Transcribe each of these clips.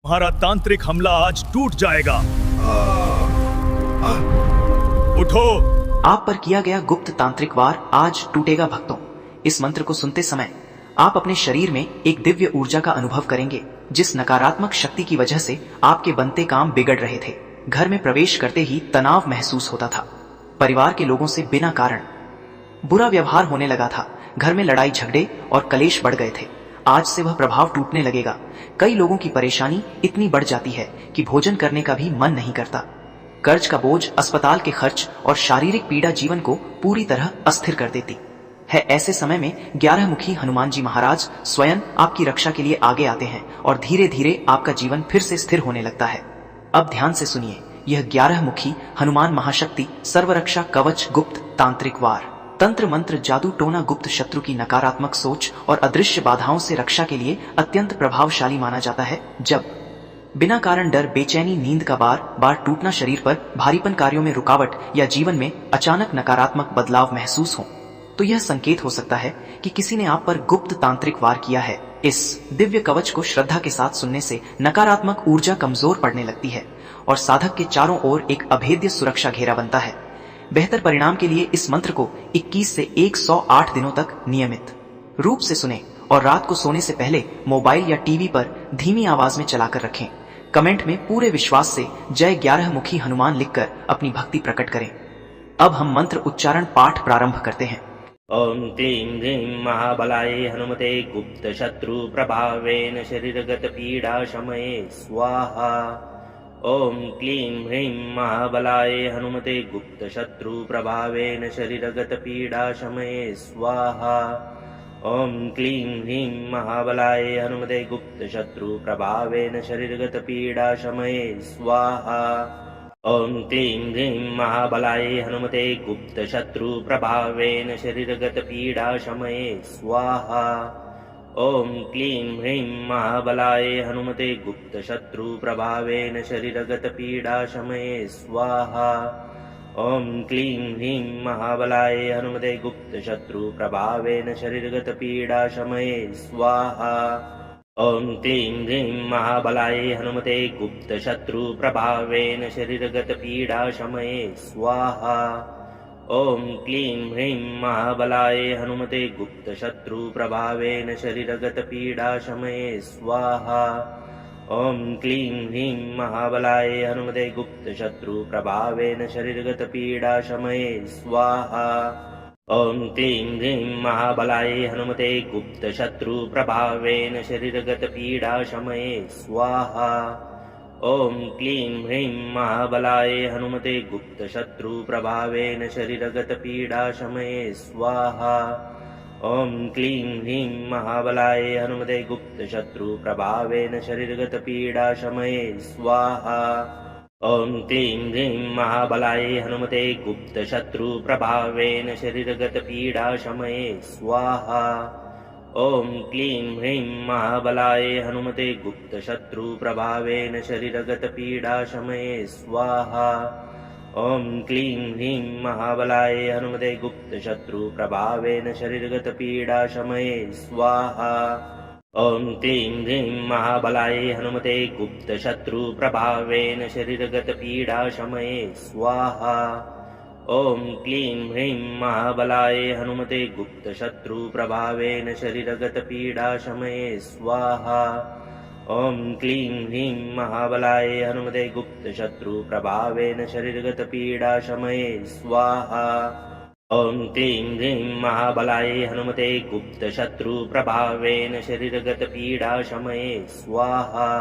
तुम्हारा तांत्रिक हमला आज टूट जाएगा। उठो। आप पर किया गया गुप्त तांत्रिक वार आज टूटेगा भक्तों। इस मंत्र को सुनते समय आप अपने शरीर में एक दिव्य ऊर्जा का अनुभव करेंगे, जिस नकारात्मक शक्ति की वजह से आपके बनते काम बिगड़ रहे थे। घर में प्रवेश करते ही तनाव महसूस होता था। परिवार के लोगों से बिना कारण बुरा व्यवहार होने लगा था। घर में लड़ाई झगड़े और कलेश बढ़ गए थे। आज से वह प्रभाव टूटने लगेगा। कई लोगों की परेशानी इतनी बढ़ जाती है कि भोजन करने का भी मन नहीं करता। कर्ज का बोझ, अस्पताल के खर्च और शारीरिक पीड़ा जीवन को पूरी तरह अस्थिर कर देती है। ऐसे समय में 11 मुखी हनुमान जी महाराज स्वयं आपकी रक्षा के लिए आगे आते हैं और धीरे धीरे आपका जीवन फिर से स्थिर होने लगता है। अब ध्यान से सुनिए, यह 11 मुखी हनुमान महाशक्ति सर्वरक्षा कवच गुप्त तांत्रिक वार। तंत्र मंत्र जादू टोना गुप्त शत्रु की नकारात्मक सोच और अदृश्य बाधाओं से रक्षा के लिए अत्यंत प्रभावशाली माना जाता है। जब बिना कारण डर, बेचैनी, नींद का बार बार टूटना, शरीर पर भारीपन, कार्यों में रुकावट या जीवन में अचानक नकारात्मक बदलाव महसूस हो, तो यह संकेत हो सकता है कि किसी ने आप पर गुप्त तांत्रिक वार किया है। इस दिव्य कवच को श्रद्धा के साथ सुनने से नकारात्मक ऊर्जा कमजोर पड़ने लगती है और साधक के चारों ओर एक अभेद्य सुरक्षा घेरा बनता है। बेहतर परिणाम के लिए इस मंत्र को 21 से 108 दिनों तक नियमित रूप से सुने और रात को सोने से पहले मोबाइल या टीवी पर धीमी आवाज में चलाकर रखें। कमेंट में पूरे विश्वास से जय 11 मुखी हनुमान लिखकर अपनी भक्ति प्रकट करें। अब हम मंत्र उच्चारण पाठ प्रारंभ करते हैं। ओम क्लीं ह्रीं महाबलाय हनुमते गुप्त शत्रु प्रभावेन शरीरगत पीडा शमये स्वाहा। ओम क्लीं ह्रीं महाबलाय हनुमते गुप्त शत्रु प्रभावेन शरीरगत पीडा शमये स्वाहा। ओम क्लीं ह्रीं महाबलाय हनुमते गुप्त शत्रु प्रभावेन शरीरगत पीडा शमये स्वाहा। ओम क्लीं ह्रीं महाबलाय हनुमते गुप्त शत्रु प्रभावेन शरीरगत पीडा शमये स्वाहा। ओम क्लीं ह्रीं महाबलाय हनुमते गुप्त शत्रु प्रभावेन शरीरगत पीडा शमये स्वाहा। ओम क्लीं ह्रीं महाबलाय हनुमते गुप्त शत्रु प्रभावेन शरीरगत पीडा शमये स्वाहा। ओम क्लीं ह्रीं महाबलाय हनुमते गुप्त शत्रु प्रभावेन शरीरगत पीडा शमये स्वाहा। ओम क्लीं ह्रीं महाबलाय हनुमते गुप्त शत्रु प्रभावेन शरीरगत पीडा शमये स्वाहा। ओम क्लीं ह्रीं महाबलाय हनुमते गुप्त शत्रु प्रभावेन शरीरगत पीडा शमये स्वाहा। ओम क्लीं ह्रीं महाबलाय हनुमते गुप्त शत्रु प्रभावेन शरीरगत पीडा शमये स्वाहा। ओम क्लीं ह्रीं महाबलाय हनुमते गुप्त शत्रु प्रभावेन शरीरगत पीडा शमये स्वाहा। ओम क्लीं ह्रीं महाबलाय हनुमते गुप्त शत्रु प्रभावेन शरीरगत पीडा शमये स्वाहा। ओम क्लीं ह्रीं महाबलाय हनुमते गुप्त शत्रु प्रभावेन शरीरगत पीडा शमये स्वाहा। ओम क्लीं ह्रीं महाबलाय हनुमते गुप्त शत्रु प्रभावेन शरीरगत पीडा शमये स्वाहा। ओम क्लीं ह्रीं महाबलाय हनुमते गुप्त शत्रु प्रभावेन शरीरगत पीडा शमये स्वाहा। ओम क्लीं ह्रीं महाबलाय हनुमते गुप्त शत्रु प्रभावेन शरीरगत पीडा शमये स्वाहा। ओम क्लीं ह्रीं महाबलाय हनुमते गुप्त शत्रु प्रभावेन शरीरगत पीडा शमये स्वाहा। ओम क्लीं ह्रीं महाबलाय हनुमते गुप्त शत्रु प्रभावेन शरीरगत पीडा शमये स्वाहा। ओम क्लीं ह्रीं महाबलाय हनुमते गुप्त शत्रु प्रभावेन शरीरगत पीडा शमये स्वाहा।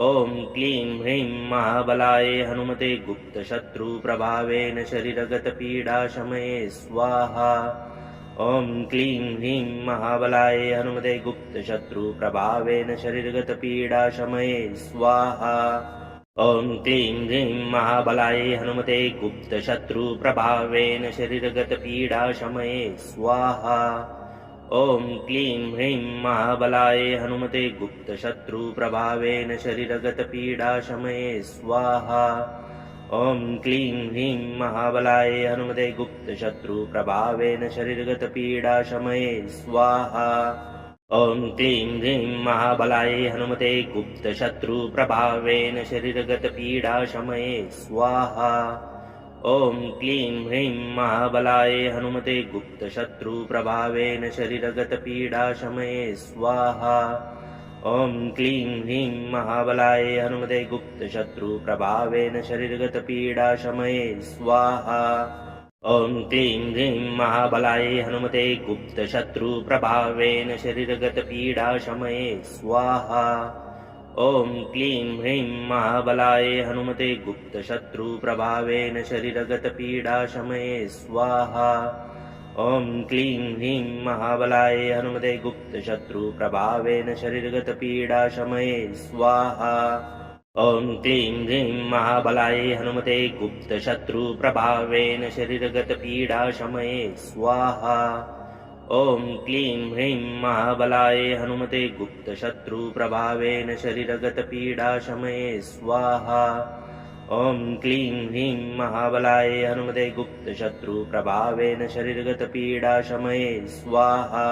ओम क्लीं ह्रीं महाबलाय हनुमते गुप्त शत्रु प्रभावेन शरीरगत पीडा शमये स्वाहा। ओम क्लीं ह्रीं महाबलाय हनुमते गुप्त शत्रु प्रभावेन शरीरगत पीडा शमये स्वाहा। ओम क्लीं ह्रीं महाबलाय हनुमते गुप्त शत्रु प्रभावेन शरीरगत पीडा शमये स्वाहा। ओम क्लीं ह्रीं महाबलाय हनुमते गुप्त शत्रु प्रभावेन शरीरगत पीडा शमये स्वाहा। ओम क्लीं ह्रीं महाबलाय हनुमते गुप्त शत्रु प्रभावेन शरीरगत पीडा शमये स्वाहा। ॐ क्लीं ह्रीं महाबलाय हनुमते गुप्तशत्रुप्रभावेन शरीरगतपीडाशमये स्वाहा। ॐ क्लीं ह्रीं महाबलाय हनुमते गुप्तशत्रुप्रभावेन शरीरगतपीडाशमये स्वाहा। ॐ क्लीं ह्रीं महाबलाय हनुमते गुप्तशत्रुप्रभावेन शरीरगतपीडाशमये स्वाहा। ॐ क्लीं ह्रीं महाबलाय हनुमते गुप्तशत्रुप्रभावेन शरीरगतपीडाशमये स्वाहा। ॐ क्लीं ह्रीं महाबलाय हनुमते गुप्तशत्रुप्रभावेन शरीरगतपीडाशमये स्वाहा। ॐ क्लीं ह्रीं महाबलाय हनुमते गुप्तशत्रुप्रभावेन शरीरगतपीडाशमये स्वाहा। ॐ क्लीं ह्रीं महाबलाय हनुमते गुप्तशत्रुप्रभावेन शरीरगतपीडाशमये स्वाहा। ॐ क्लीं ह्रीं महाबलाय हनुमते गुप्तशत्रुप्रभावेन शरीरगतपीडाशमये स्वाहा। ॐ क्लीं ह्रीं महाबलाय हनुमते गुप्तशत्रुप्रभावेन शरीरगतपीडाशमये स्वाहा।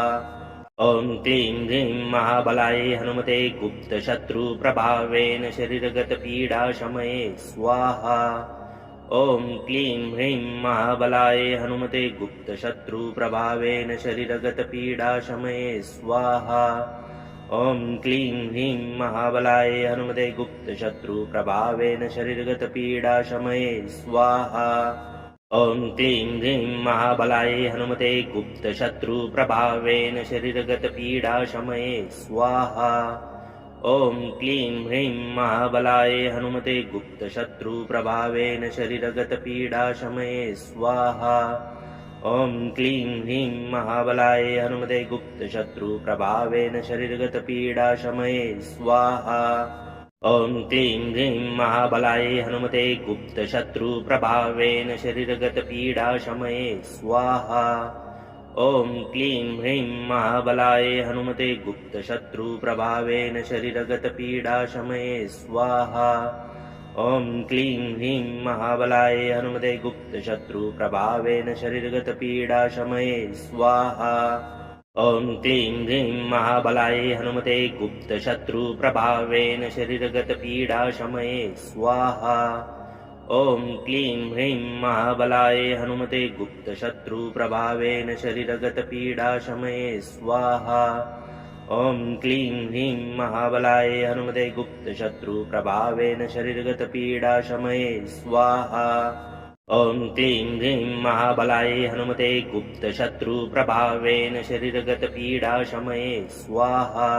ॐ क्लीं ह्रीं महाबलाय हनुमते गुप्तशत्रुप्रभावेन शरीरगतपीडाशमये स्वाहा। ॐ क्लीं ह्रीं महाबलाय हनुमते गुप्तशत्रुप्रभावेन शरीरगतपीडाशमये स्वाहा। ॐ क्लीं ह्रीं महाबलाय हनुमते गुप्तशत्रुप्रभावेन शरीरगतपीडाशमये स्वाहा। ॐ क्लीं ह्रीं महाबलाय हनुमते गुप्तशत्रुप्रभावेन शरीरगतपीडाशमये स्वाहा। ॐ क्लीं ह्रीं महाबलाय हनुमते गुप्तशत्रुप्रभावेन शरीरगतपीडाशमये स्वाहा। ॐ क्लीं ह्रीं महाबलाय हनुमते गुप्तशत्रुप्रभावेन शरीरगतपीडाशमये स्वाहा। ॐ क्लीं ह्रीं महाबलाय हनुमते गुप्तशत्रुप्रभावेन शरीरगतपीडाशमये स्वाहा। ॐ क्लीं ह्रीं महाबलाय हनुमते गुप्तशत्रुप्रभावेन शरीरगतपीडाशमये स्वाहा। ॐ क्लीं ह्रीं महाबलाय हनुमते गुप्तशत्रुप्रभावेन शरीरगतपीडाशमये स्वाहा। ॐ क्लीं ह्रीं महाबलाय हनुमते गुप्तशत्रुप्रभावेन शरीरगतपीडाशमये स्वाहा। ॐ क्लीं ह्रीं महाबलाय हनुमते गुप्तशत्रुप्रभावेन शरीरगतपीडाशमये स्वाहा। ॐ क्लीं ह्रीं महाबलाय हनुमते गुप्तशत्रुप्रभावेन शरीरगतपीडाशमये स्वाहा। ॐ क्लीं ह्रीं महाबलाय हनुमते गुप्तशत्रुप्रभावेन शरीरगतपीडाशमये स्वाहा।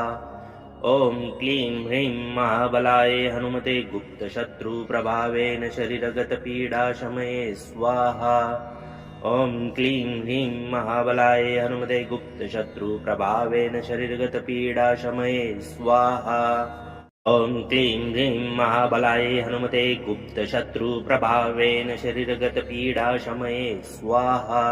ॐ क्लीं ह्रीं महाबलाय हनुमते गुप्तशत्रुप्रभावेन शरीरगतपीडाशमये स्वाहा। ॐ क्लीं ह्रीं महाबलाय हनुमते गुप्तशत्रुप्रभावेन शरीरगतपीडाशमये स्वाहा। ॐ क्लीं ह्रीं महाबलाय हनुमते गुप्तशत्रुप्रभावेन शरीरगतपीडाशमये स्वाहा।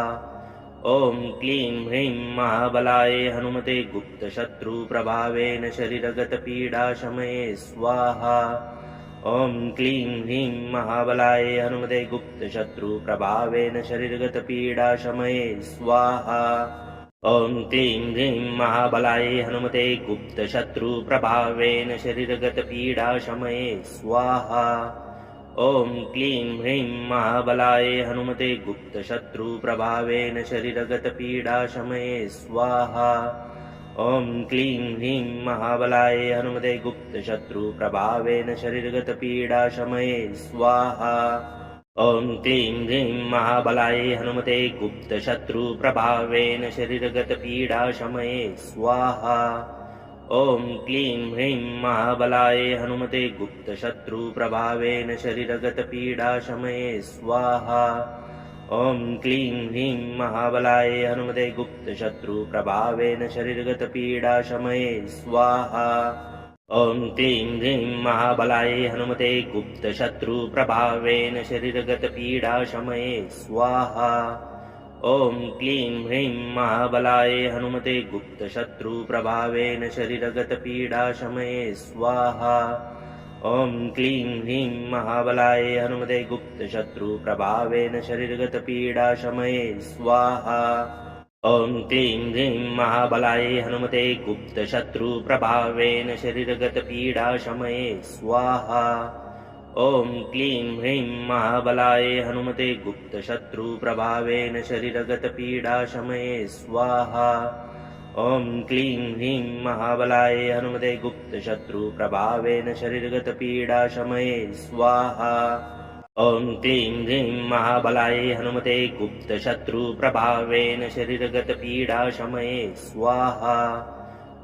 ॐ क्लीं ह्रीं महाबलाय हनुमते गुप्तशत्रुप्रभावेन शरीरगतपीडाशमये स्वाहा। ॐ क्लीं ह्रीं महाबलाय हनुमते गुप्तशत्रुप्रभावेन शरीरगतपीडाशमये स्वाहा। ॐ क्लीं ह्रीं महाबलाय हनुमते गुप्तशत्रुप्रभावेन शरीरगतपीडाशमये स्वाहा। ॐ क्लीं ह्रीं महाबलाय हनुमते गुप्तशत्रुप्रभावेन शरीरगतपीडाशमये स्वाहा। ॐ क्लीं ह्रीं महाबलाय हनुमते गुप्तशत्रुप्रभावेन शरीरगतपीडाशमये स्वाहा। ॐ क्लीं ह्रीं महाबलाय हनुमते गुप्तशत्रुप्रभावेन शरीरगतपीडाशमये स्वाहा। ॐ क्लीं ह्रीं महाबलाय हनुमते गुप्तशत्रुप्रभावेन शरीरगतपीडाशमये स्वाहा। ॐ क्लीं ह्रीं महाबलाय हनुमते गुप्तशत्रुप्रभावेन शरीरगतपीडाशमये स्वाहा। ॐ क्लीं ह्रीं महाबलाय हनुमते गुप्तशत्रुप्रभावेन शरीरगतपीडाशमये स्वाहा। ॐ क्लीं ह्रीं महाबलाय हनुमते गुप्तशत्रुप्रभावेन शरीरगतपीडाशमये स्वाहा। ॐ क्लीं ह्रीं महाबलाय हनुमते गुप्तशत्रुप्रभावेन शरीरगतपीडाशमये स्वाहा। ॐ क्लीं ह्रीं महाबलाय हनुमते गुप्तशत्रुप्रभावेन शरीरगतपीडाशमये स्वाहा। ॐ क्लीं ह्रीं महाबलाय हनुमते गुप्तशत्रुप्रभावेन शरीरगतपीडाशमये स्वाहा। ॐ क्लीं ह्रीं महाबलाय हनुमते गुप्तशत्रुप्रभावेन शरीरगतपीडाशमये स्वाहा। ॐ क्लीं ह्रीं महाबलाय हनुमते गुप्तशत्रुप्रभावेन शरीरगतपीडाशमये स्वाहा।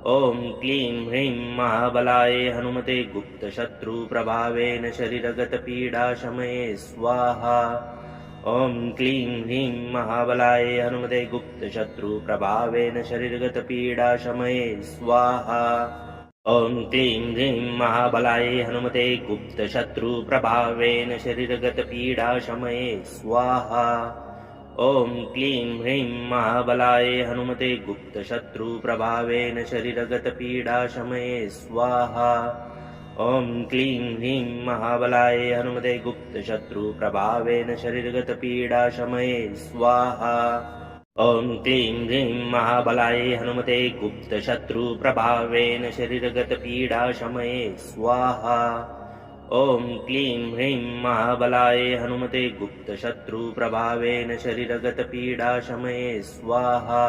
ॐ क्लीं ह्रीं महाबलाय हनुमते गुप्तशत्रुप्रभावेन शरीरगतपीडाशमये स्वाहा। ॐ क्लीं ह्रीं महाबलाय हनुमते गुप्तशत्रुप्रभावेन शरीरगतपीडाशमये स्वाहा। ॐ क्लीं ह्रीं महाबलाय हनुमते गुप्तशत्रुप्रभावेन शरीरगतपीडाशमये स्वाहा। ॐ क्लीं ह्रीं महाबलाय हनुमते गुप्तशत्रुप्रभावेन शरीरगतपीडाशमये स्वाहा। ॐ क्लीं ह्रीं महाबलाय हनुमते गुप्तशत्रुप्रभावेन शरीरगतपीडाशमये स्वाहा। ॐ क्लीं ह्रीं महाबलाय हनुमते गुप्तशत्रुप्रभावेन शरीरगतपीडाशमये स्वाहा। ॐ क्लीं ह्रीं महाबलाय हनुमते गुप्तशत्रुप्रभावेन शरीरगतपीडाशमये स्वाहा।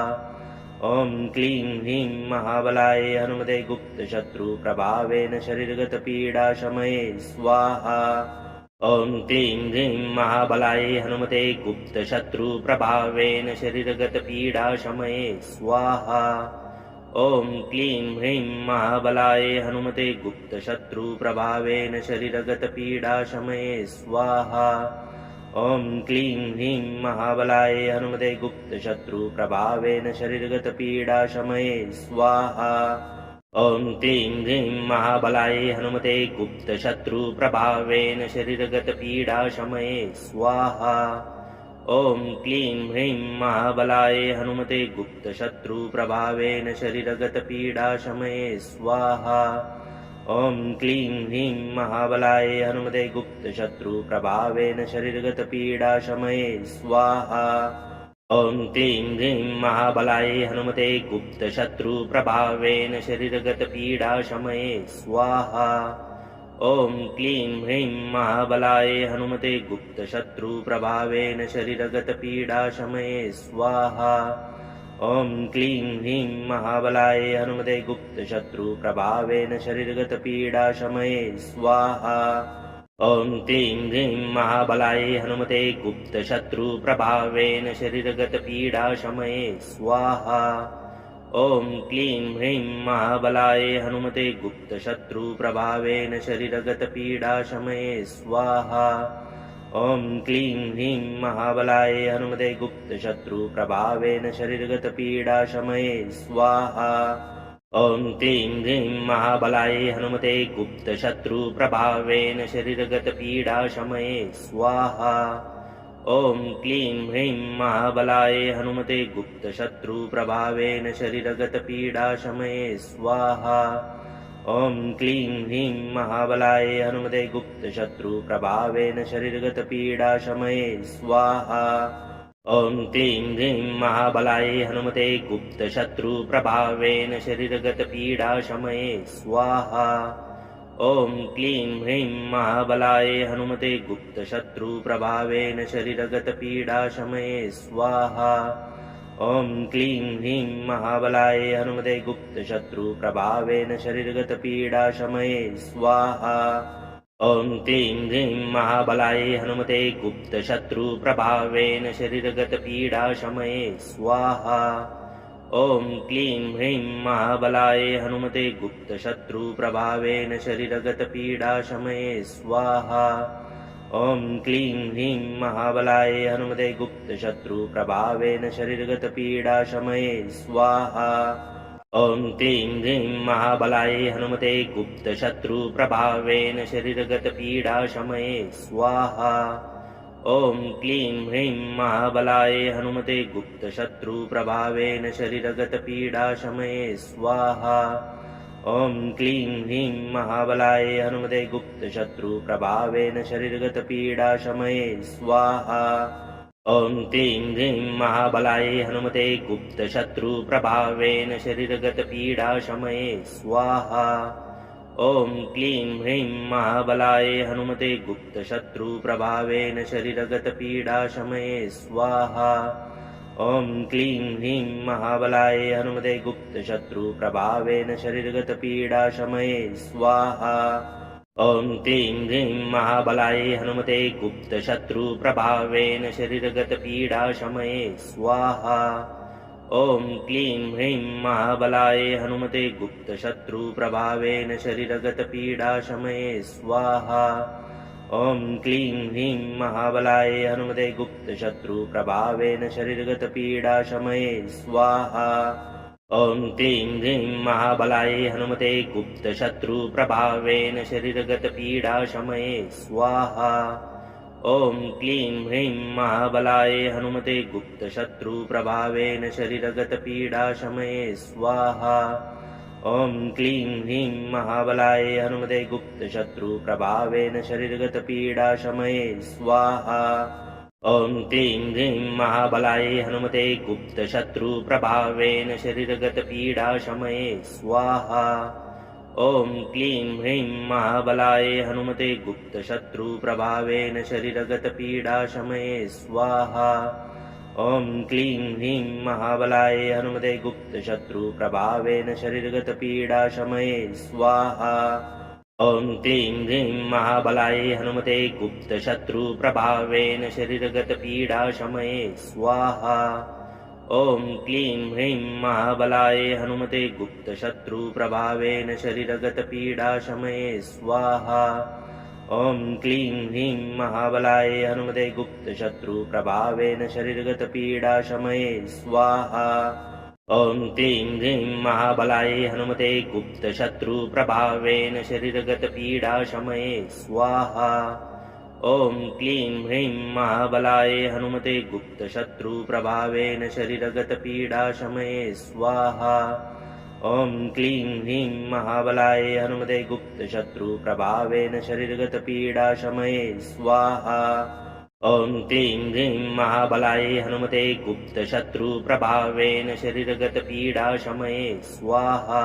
ॐ क्लीं ह्रीं महाबलाय हनुमते गुप्तशत्रुप्रभावेन शरीरगतपीडाशमये स्वाहा। ॐ क्लीं ह्रीं महाबलाय हनुमते गुप्तशत्रुप्रभावेन शरीरगतपीडाशमये स्वाहा। ॐ क्लीं ह्रीं महाबलाय हनुमते गुप्तशत्रुप्रभावेन शरीरगतपीडाशमये स्वाहा। ॐ क्लीं ह्रीं महाबलाय हनुमते गुप्तशत्रुप्रभावेन शरीरगतपीडाशमये स्वाहा। ॐ क्लीं ह्रीं महाबलाय हनुमते गुप्तशत्रुप्रभावेन शरीरगतपीडाशमये स्वाहा। ॐ क्लीं ह्रीं महाबलाय हनुमते गुप्तशत्रुप्रभावेन शरीरगतपीडाशमये स्वाहा। ॐ क्लीं ह्रीं महाबलाय हनुमते गुप्तशत्रुप्रभावेन शरीरगतपीडाशमये स्वाहा। ॐ क्लीं ह्रीं महाबलाय हनुमते गुप्तशत्रुप्रभावेन शरीरगतपीडाशमये स्वाहा। ॐ क्लीं ह्रीं महाबलाय हनुमते गुप्तशत्रुप्रभावेन शरीरगतपीडाशमये स्वाहा। ॐ क्लीं ह्रीं महाबलाय हनुमते गुप्तशत्रुप्रभावेन शरीरगतपीडाशमये स्वाहा। ॐ क्लीं ह्रीं महाबलाय हनुमते गुप्तशत्रुप्रभावेन शरीरगतपीडाशमये स्वाहा। ॐ क्लीं ह्रीं महाबलाय हनुमते गुप्तशत्रुप्रभावेन शरीरगतपीडाशमये स्वाहा। ॐ क्लीं ह्रीं महाबलाय हनुमते गुप्तशत्रुप्रभावेन शरीरगतपीडाशमये स्वाहा। ॐ क्लीं ह्रीं महाबलाय हनुमते गुप्तशत्रुप्रभावेन शरीरगतपीडाशमये स्वाहा। ॐ क्लीं ह्रीं महाबलाय हनुमते गुप्तशत्रुप्रभावेन शरीरगतपीडाशमये स्वाहा। ॐ क्लीं ह्रीं महाबलाय हनुमते गुप्तशत्रुप्रभावेन शरीरगतपीडाशमये स्वाहा। ॐ क्लीं ह्रीं महाबलाय हनुमते गुप्तशत्रुप्रभावेन शरीरगतपीडाशमये स्वाहा। ॐ क्लीं ह्रीं महाबलाय हनुमते गुप्तशत्रुप्रभावेन शरीरगतपीडाशमये स्वाहा। ॐ क्लीं ह्रीं महाबलाय हनुमते गुप्तशत्रुप्रभावेन शरीरगतपीडाशमये स्वाहा। ॐ क्लीं ह्रीं महाबलाय हनुमते गुप्तशत्रुप्रभावेन शरीरगतपीडाशमये स्वाहा। ॐ क्लीं ह्रीं महाबलाय हनुमते गुप्तशत्रुप्रभावेन शरीरगतपीडाशमये स्वाहा। ॐ क्लीं ह्रीं महाबलाय हनुमते गुप्तशत्रुप्रभावेन शरीरगतपीडाशमये स्वाहा। ॐ क्लीं ह्रीं महाबलाय हनुमते गुप्तशत्रुप्रभावेन शरीरगतपीडाशमये स्वाहा। ॐ क्लीं ह्रीं महाबलाय हनुमते गुप्तशत्रुप्रभावेन शरीरगतपीडाशमये स्वाहा। ॐ क्लीं ह्रीं महाबलाय हनुमते गुप्तशत्रुप्रभावेन शरीरगतपीडाशमये स्वाहा। ॐ क्लीं ह्रीं महाबलाय हनुमते गुप्तशत्रुप्रभावेन शरीरगतपीडाशमये स्वाहा। ॐ क्लीं ह्रीं महाबलाय हनुमते गुप्तशत्रुप्रभावेन शरीरगतपीडाशमये स्वाहा। ॐ क्लीं ह्रीं महाबलाय हनुमते गुप्तशत्रुप्रभावेन शरीरगतपीडाशमये स्वाहा। ॐ क्लीं ह्रीं महाबलाय हनुमते गुप्तशत्रुप्रभावेन शरीरगतपीडाशमये स्वाहा। ॐ क्लीं ह्रीं महाबलाय हनुमते गुप्तशत्रुप्रभावेन शरीरगतपीडाशमये स्वाहा। ॐ क्लीं ह्रीं महाबलाय हनुमते गुप्तशत्रुप्रभावेन शरीरगतपीडाशमये स्वाहा। ॐ क्लीं ह्रीं महाबलाय हनुमते गुप्तशत्रुप्रभावेन शरीरगतपीडाशमये स्वाहा। ॐ क्लीं ह्रीं महाबलाय हनुमते गुप्तशत्रुप्रभावेन शरीरगतपीडाशमये स्वाहा। ॐ क्लीं ह्रीं महाबलाय हनुमते गुप्तशत्रुप्रभावेन शरीरगतपीडाशमये स्वाहा। ॐ क्लीं ह्रीं महाबलाय हनुमते गुप्तशत्रुप्रभावेन शरीरगतपीडाशमये स्वाहा। ॐ क्लीं ह्रीं महाबलाय हनुमते गुप्तशत्रुप्रभावेन शरीरगतपीडाशमये स्वाहा। ॐ क्लीं ह्रीं महाबलाय हनुमते गुप्तशत्रुप्रभावेन शरीरगतपीडाशमये स्वाहा। ॐ क्लीं ह्रीं महाबलाय हनुमते गुप्तशत्रुप्रभावेन शरीरगतपीडाशमये स्वाहा। ॐ क्लीं ह्रीं महाबलाय हनुमते गुप्तशत्रुप्रभावेन शरीरगतपीडाशमये स्वाहा। ॐ क्लीं ह्रीं महाबलाय हनुमते गुप्तशत्रुप्रभावेन शरीरगतपीडाशमये स्वाहा। ॐ क्लीं ह्रीं महाबलाय हनुमते गुप्तशत्रुप्रभावेन शरीरगतपीडाशमये स्वाहा। ॐ क्लीं ह्रीं महाबलाय हनुमते गुप्तशत्रुप्रभावेन शरीरगतपीडाशमये स्वाहा। ॐ क्लीं ह्रीं महाबलाय हनुमते गुप्तशत्रुप्रभावेन शरीरगतपीडाशमये स्वाहा। ॐ क्लीं ह्रीं महाबलाय हनुमते गुप्तशत्रुप्रभावेन शरीरगतपीडाशमये स्वाहा।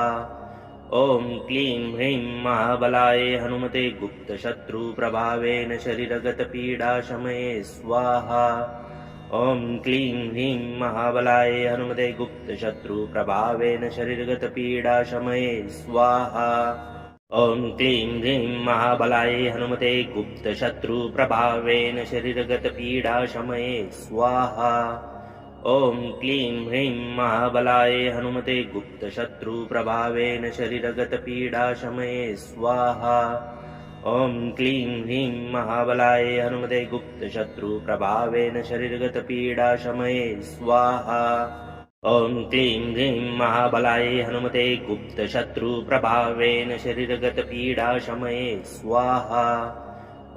ॐ क्लीं ह्रीं महाबलाय हनुमते गुप्तशत्रुप्रभावेन शरीरगतपीडाशमये स्वाहा। ॐ क्लीं ह्रीं महाबलाय हनुमते गुप्तशत्रुप्रभावेन शरीरगतपीडाशमये स्वाहा। ॐ क्लीं ह्रीं महाबलाय हनुमते गुप्तशत्रुप्रभावेन शरीरगतपीडाशमये स्वाहा। ॐ क्लीं ह्रीं महाबलाय हनुमते गुप्तशत्रुप्रभावेन शरीरगतपीडाशमये स्वाहा। ॐ क्लीं ह्रीं महाबलाय हनुमते गुप्तशत्रुप्रभावेन शरीरगतपीडाशमये स्वाहा। ॐ क्लीं ह्रीं महाबलाय हनुमते गुप्तशत्रुप्रभावेन शरीरगतपीडाशमये स्वाहा।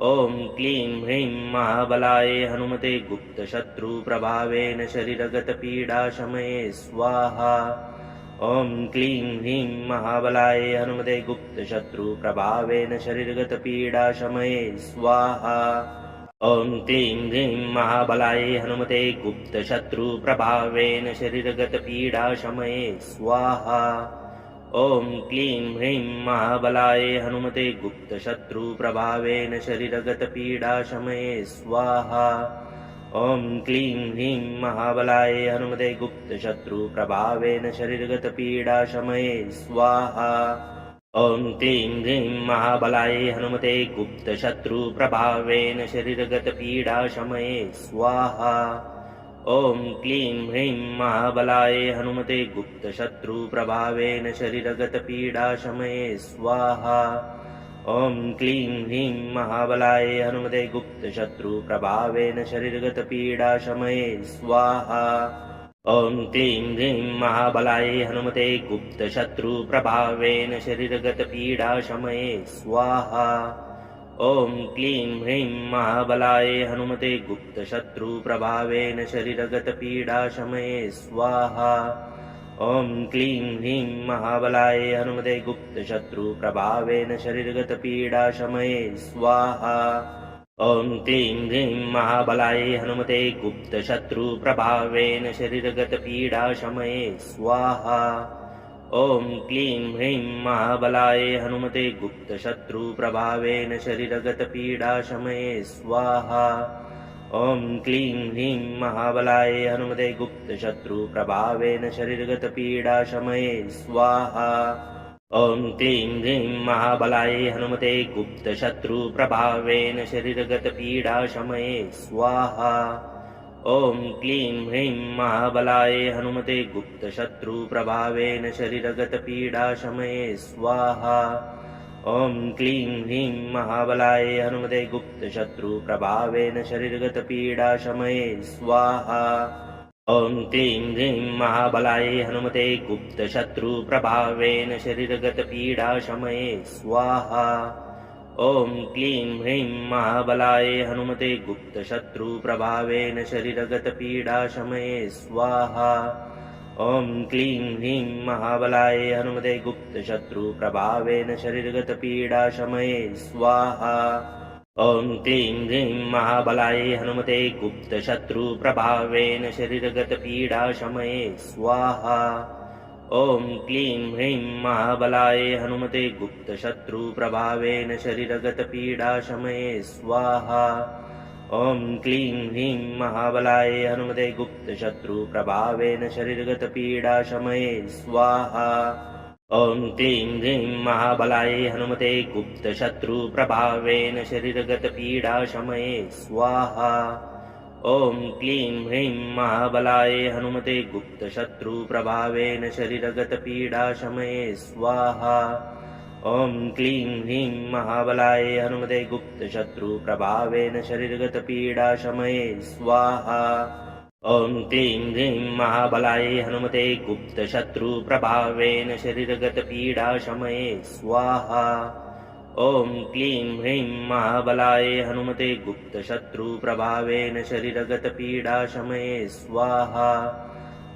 ॐ क्लीं ह्रीं महाबलाय हनुमते गुप्तशत्रुप्रभावेन शरीरगतपीडाशमये स्वाहा। ॐ क्लीं ह्रीं महाबलाय हनुमते गुप्तशत्रुप्रभावेन शरीरगतपीडाशमये स्वाहा। ॐ क्लीं ह्रीं महाबलाय हनुमते गुप्तशत्रुप्रभावेन शरीरगतपीडाशमये स्वाहा। ॐ क्लीं ह्रीं महाबलाय हनुमते गुप्तशत्रुप्रभावेन शरीरगतपीडाशमये स्वाहा। ॐ क्लीं ह्रीं महाबलाय हनुमते गुप्तशत्रुप्रभावेन शरीरगतपीडाशमये स्वाहा। ॐ क्लीं ह्रीं महाबलाय हनुमते गुप्तशत्रुप्रभावेन शरीरगतपीडाशमये स्वाहा। ॐ क्लीं ह्रीं महाबलाय हनुमते गुप्तशत्रुप्रभावेन शरीरगतपीडाशमये स्वाहा। ॐ क्लीं ह्रीं महाबलाय हनुमते गुप्तशत्रुप्रभावेन शरीरगतपीडाशमये स्वाहा। ॐ क्लीं ह्रीं महाबलाय हनुमते गुप्तशत्रुप्रभावेन शरीरगतपीडाशमये स्वाहा। ॐ क्लीं ह्रीं महाबलाय हनुमते गुप्तशत्रुप्रभावेन शरीरगतपीडाशमये स्वाहा। ॐ क्लीं ह्रीं महाबलाय हनुमते गुप्तशत्रुप्रभावेन शरीरगतपीडाशमये स्वाहा। ॐ क्लीं ह्रीं महाबलाय हनुमते गुप्तशत्रुप्रभावेन शरीरगतपीडाशमये स्वाहा। ॐ क्लीं ह्रीं महाबलाय हनुमते गुप्तशत्रुप्रभावेन शरीरगतपीडाशमये स्वाहा। ॐ क्लीं ह्रीं महाबलाय हनुमते गुप्तशत्रुप्रभावेन शरीरगतपीडाशमये स्वाहा। ॐ क्लीं ह्रीं महाबलाय हनुमते गुप्तशत्रुप्रभावेन शरीरगतपीडाशमये स्वाहा। ॐ क्लीं ह्रीं महाबलाय हनुमते गुप्तशत्रुप्रभावेन शरीरगतपीडाशमये स्वाहा। ॐ क्लीं ह्रीं महाबलाय हनुमते गुप्तशत्रुप्रभावेन शरीरगतपीडाशमये स्वाहा। ॐ क्लीं ह्रीं महाबलाय हनुमते गुप्तशत्रुप्रभावेन शरीरगतपीडाशमये स्वाहा। ॐ क्लीं ह्रीं महाबलाय हनुमते गुप्तशत्रुप्रभावेन शरीरगतपीडाशमये स्वाहा। ॐ क्लीं ह्रीं महाबलाय हनुमते गुप्तशत्रुप्रभावेन शरीरगतपीडाशमये स्वाहा। ॐ क्लीं ह्रीं महाबलाय हनुमते गुप्तशत्रुप्रभावेन शरीरगतपीडाशमये स्वाहा। ॐ क्लीं ह्रीं महाबलाय हनुमते गुप्तशत्रुप्रभावेन शरीरगतपीडाशमये स्वाहा। ॐ क्लीं ह्रीं महाबलाय हनुमते गुप्तशत्रुप्रभावेन शरीरगतपीडाशमये स्वाहा। ॐ क्लीं ह्रीं महाबलाय हनुमते गुप्तशत्रुप्रभावेन शरीरगतपीडाशमये स्वाहा। ॐ क्लीं ह्रीं महाबलाय हनुमते गुप्तशत्रुप्रभावेन शरीरगतपीडाशमये स्वाहा। ॐ क्लीं ह्रीं महाबलाय हनुमते गुप्तशत्रुप्रभावेन शरीरगतपीडाशमये स्वाहा। ॐ क्लीं ह्रीं महाबलाय हनुमते गुप्तशत्रुप्रभावेन शरीरगतपीडाशमये स्वाहा। ॐ क्लीं ह्रीं महाबलाय हनुमते गुप्तशत्रुप्रभावेन शरीरगतपीडाशमये स्वाहा।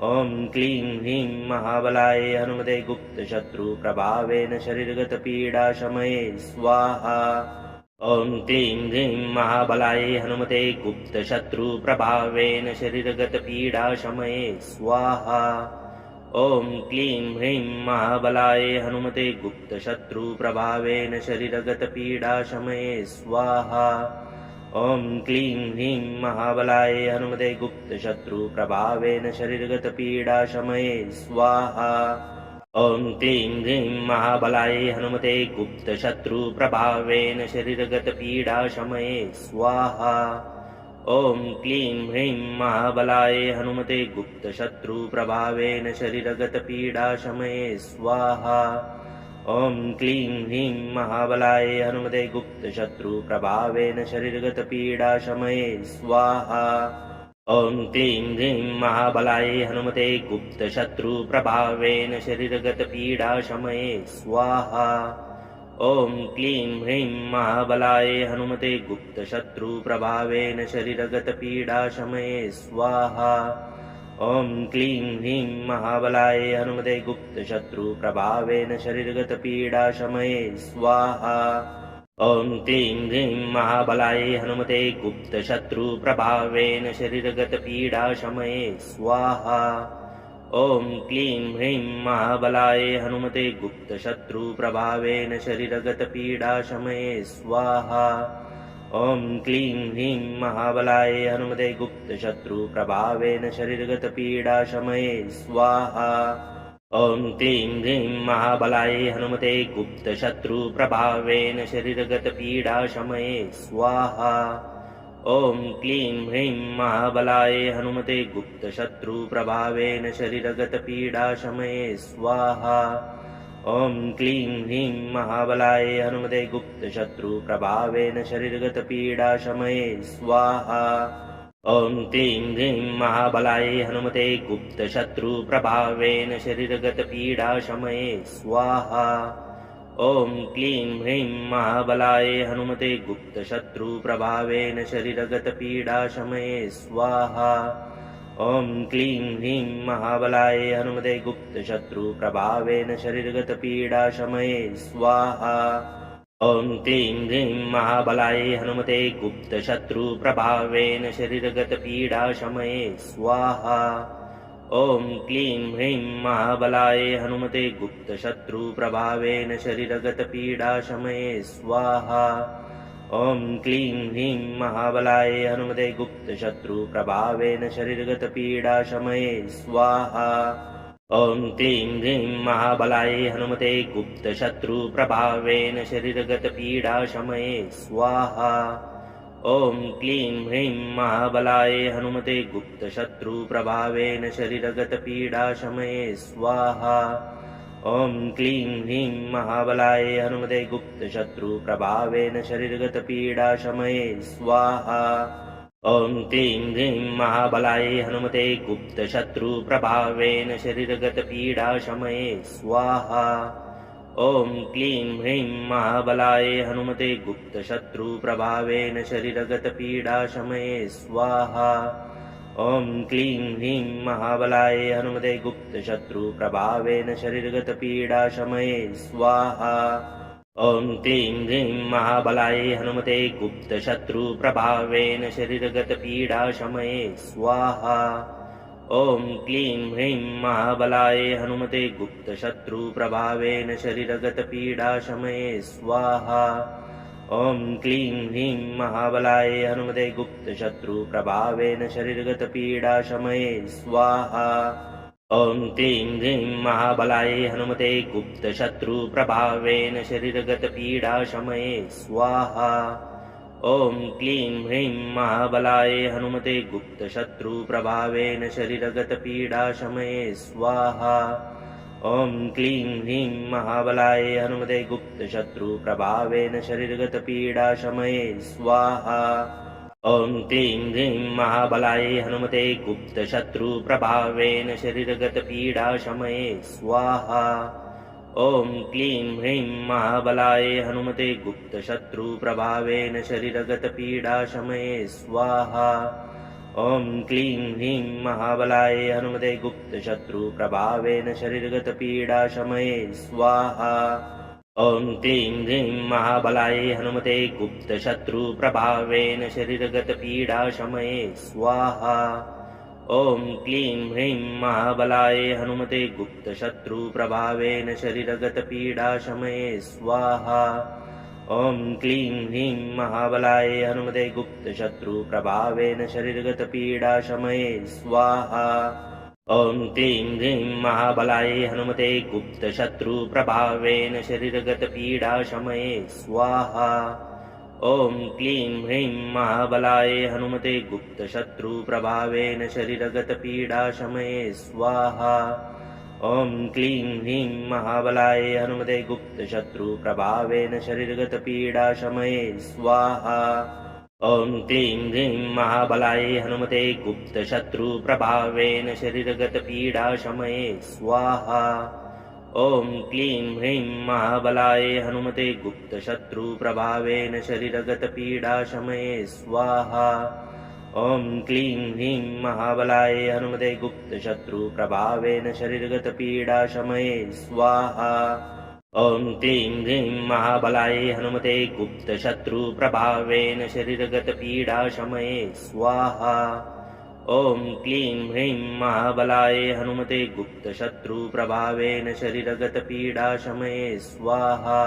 ॐ क्लीं ह्रीं महाबलाय हनुमते गुप्तशत्रुप्रभावेन शरीरगतपीडाशमये स्वाहा। ॐ क्लीं ह्रीं महाबलाय हनुमते गुप्तशत्रुप्रभावेन शरीरगतपीडाशमये स्वाहा। ॐ क्लीं ह्रीं महाबलाय हनुमते गुप्तशत्रुप्रभावेन शरीरगतपीडाशमये स्वाहा। ॐ क्लीं ह्रीं महाबलाय हनुमते गुप्तशत्रुप्रभावेन शरीरगतपीडाशमये स्वाहा। ॐ क्लीं ह्रीं महाबलाय हनुमते गुप्तशत्रुप्रभावेन शरीरगतपीडाशमये स्वाहा। ॐ क्लीं ह्रीं महाबलाय हनुमते गुप्तशत्रुप्रभावेन शरीरगतपीडाशमये स्वाहा। ॐ क्लीं ह्रीं महाबलाय हनुमते गुप्तशत्रुप्रभावेन शरीरगतपीडाशमये स्वाहा। ॐ क्लीं ह्रीं महाबलाय हनुमते गुप्तशत्रुप्रभावेन शरीरगतपीडाशमये स्वाहा। ॐ क्लीं ह्रीं महाबलाय हनुमते गुप्तशत्रुप्रभावेन शरीरगतपीडाशमये स्वाहा। ॐ क्लीं ह्रीं महाबलाय हनुमते गुप्तशत्रुप्रभावेन शरीरगतपीडाशमये स्वाहा। ॐ क्लीं ह्रीं महाबलाय हनुमते गुप्तशत्रुप्रभावेन शरीरगतपीडाशमये स्वाहा। ॐ क्लीं ह्रीं महाबलाय हनुमते गुप्तशत्रुप्रभावेन शरीरगतपीडाशमये स्वाहा। ॐ क्लीं ह्रीं महाबलाय हनुमते गुप्तशत्रुप्रभावेन शरीरगतपीडाशमये स्वाहा। ॐ क्लीं ह्रीं महाबलाय हनुमते गुप्तशत्रुप्रभावेन शरीरगतपीडाशमये स्वाहा। ॐ क्लीं ह्रीं महाबलाय हनुमते गुप्तशत्रुप्रभावेन शरीरगतपीडाशमये स्वाहा। ॐ क्लीं ह्रीं महाबलाय हनुमते गुप्तशत्रुप्रभावेन शरीरगतपीडाशमये स्वाहा। ॐ क्लीं ह्रीं महाबलाय हनुमते गुप्तशत्रुप्रभावेन शरीरगतपीडाशमये स्वाहा। ॐ क्लीं ह्रीं महाबलाय हनुमते गुप्तशत्रुप्रभावेन शरीरगतपीडाशमये स्वाहा। ॐ क्लीं ह्रीं महाबलाय हनुमते गुप्तशत्रुप्रभावेन शरीरगतपीडाशमये स्वाहा। ॐ क्लीं ह्रीं महाबलाय हनुमते गुप्तशत्रुप्रभावेन शरीरगतपीडाशमये स्वाहा। ॐ क्लीं ह्रीं महाबलाय हनुमते गुप्तशत्रुप्रभावेन शरीरगतपीडाशमये स्वाहा। ॐ क्लीं ह्रीं महाबलाय हनुमते गुप्तशत्रुप्रभावेन शरीरगतपीडाशमये स्वाहा। ॐ क्लीं ह्रीं महाबलाय हनुमते गुप्तशत्रुप्रभावेन शरीरगतपीडाशमये स्वाहा। ॐ क्लीं ह्रीं महाबलाय हनुमते गुप्तशत्रुप्रभावेन शरीरगतपीडाशमये स्वाहा। ॐ क्लीं ह्रीं महाबलाय हनुमते गुप्तशत्रुप्रभावेन शरीरगतपीडाशमये स्वाहा। ॐ क्लीं ह्रीं महाबलाय हनुमते गुप्तशत्रुप्रभावेन शरीरगतपीडाशमये स्वाहा। ॐ क्लीं ह्रीं महाबलाय हनुमते गुप्तशत्रुप्रभावेन शरीरगतपीडाशमये स्वाहा। ॐ क्लीं ह्रीं महाबलाय हनुमते गुप्तशत्रुप्रभावेन शरीरगतपीडाशमये स्वाहा। ॐ क्लीं ह्रीं महाबलाय हनुमते गुप्तशत्रुप्रभावेन शरीरगतपीडाशमये स्वाहा। ॐ क्लीं ह्रीं महाबलाय हनुमते गुप्तशत्रुप्रभावेन शरीरगतपीडाशमये स्वाहा। ॐ क्लीं ह्रीं महाबलाय हनुमते गुप्तशत्रुप्रभावेन शरीरगतपीडाशमये स्वाहा। ॐ क्लीं ह्रीं महाबलाय हनुमते गुप्तशत्रुप्रभावेन शरीरगतपीडाशमये स्वाहा। ॐ क्लीं ह्रीं महाबलाय हनुमते गुप्तशत्रुप्रभावेन शरीरगतपीडाशमये स्वाहा। ॐ क्लीं ह्रीं महाबलाय हनुमते गुप्तशत्रुप्रभावेन शरीरगतपीडाशमये स्वाहा। ॐ क्लीं ह्रीं महाबलाय हनुमते गुप्तशत्रुप्रभावेन शरीरगतपीडाशमये स्वाहा। ॐ क्लीं ह्रीं महाबलाय हनुमते गुप्तशत्रुप्रभावेन शरीरगतपीडाशमये स्वाहा। ॐ क्लीं ह्रीं महाबलाय हनुमते गुप्तशत्रुप्रभावेन शरीरगतपीडाशमये स्वाहा। ॐ क्लीं ह्रीं महाबलाय हनुमते गुप्तशत्रुप्रभावेन शरीरगतपीडाशमये स्वाहा। ॐ क्लीं ह्रीं महाबलाय हनुमते गुप्तशत्रुप्रभावेन शरीरगतपीडाशमये स्वाहा। ॐ क्लीं ह्रीं महाबलाय हनुमते गुप्तशत्रुप्रभावेन शरीरगतपीडाशमये स्वाहा। ॐ क्लीं ह्रीं महाबलाय हनुमते गुप्तशत्रुप्रभावेन शरीरगतपीडाशमये स्वाहा। ॐ क्लीं ह्रीं महाबलाय हनुमते गुप्तशत्रुप्रभावेन शरीरगतपीडाशमये स्वाहा। ॐ क्लीं ह्रीं महाबलाय हनुमते गुप्तशत्रुप्रभावेन शरीरगतपीडाशमये स्वाहा। ॐ क्लीं ह्रीं महाबलाय हनुमते गुप्तशत्रुप्रभावेन शरीरगतपीडाशमये स्वाहा। ॐ क्लीं ह्रीं महाबलाय हनुमते गुप्तशत्रुप्रभावेन शरीरगतपीडाशमये स्वाहा। ॐ क्लीं ह्रीं महाबलाय हनुमते गुप्तशत्रुप्रभावेन शरीरगतपीडाशमये स्वाहा। ॐ क्लीं ह्रीं महाबलाय हनुमते गुप्तशत्रुप्रभावेन शरीरगतपीडाशमये स्वाहा। ॐ क्लीं ह्रीं महाबलाय हनुमते गुप्तशत्रुप्रभावेन शरीरगतपीडाशमये स्वाहा।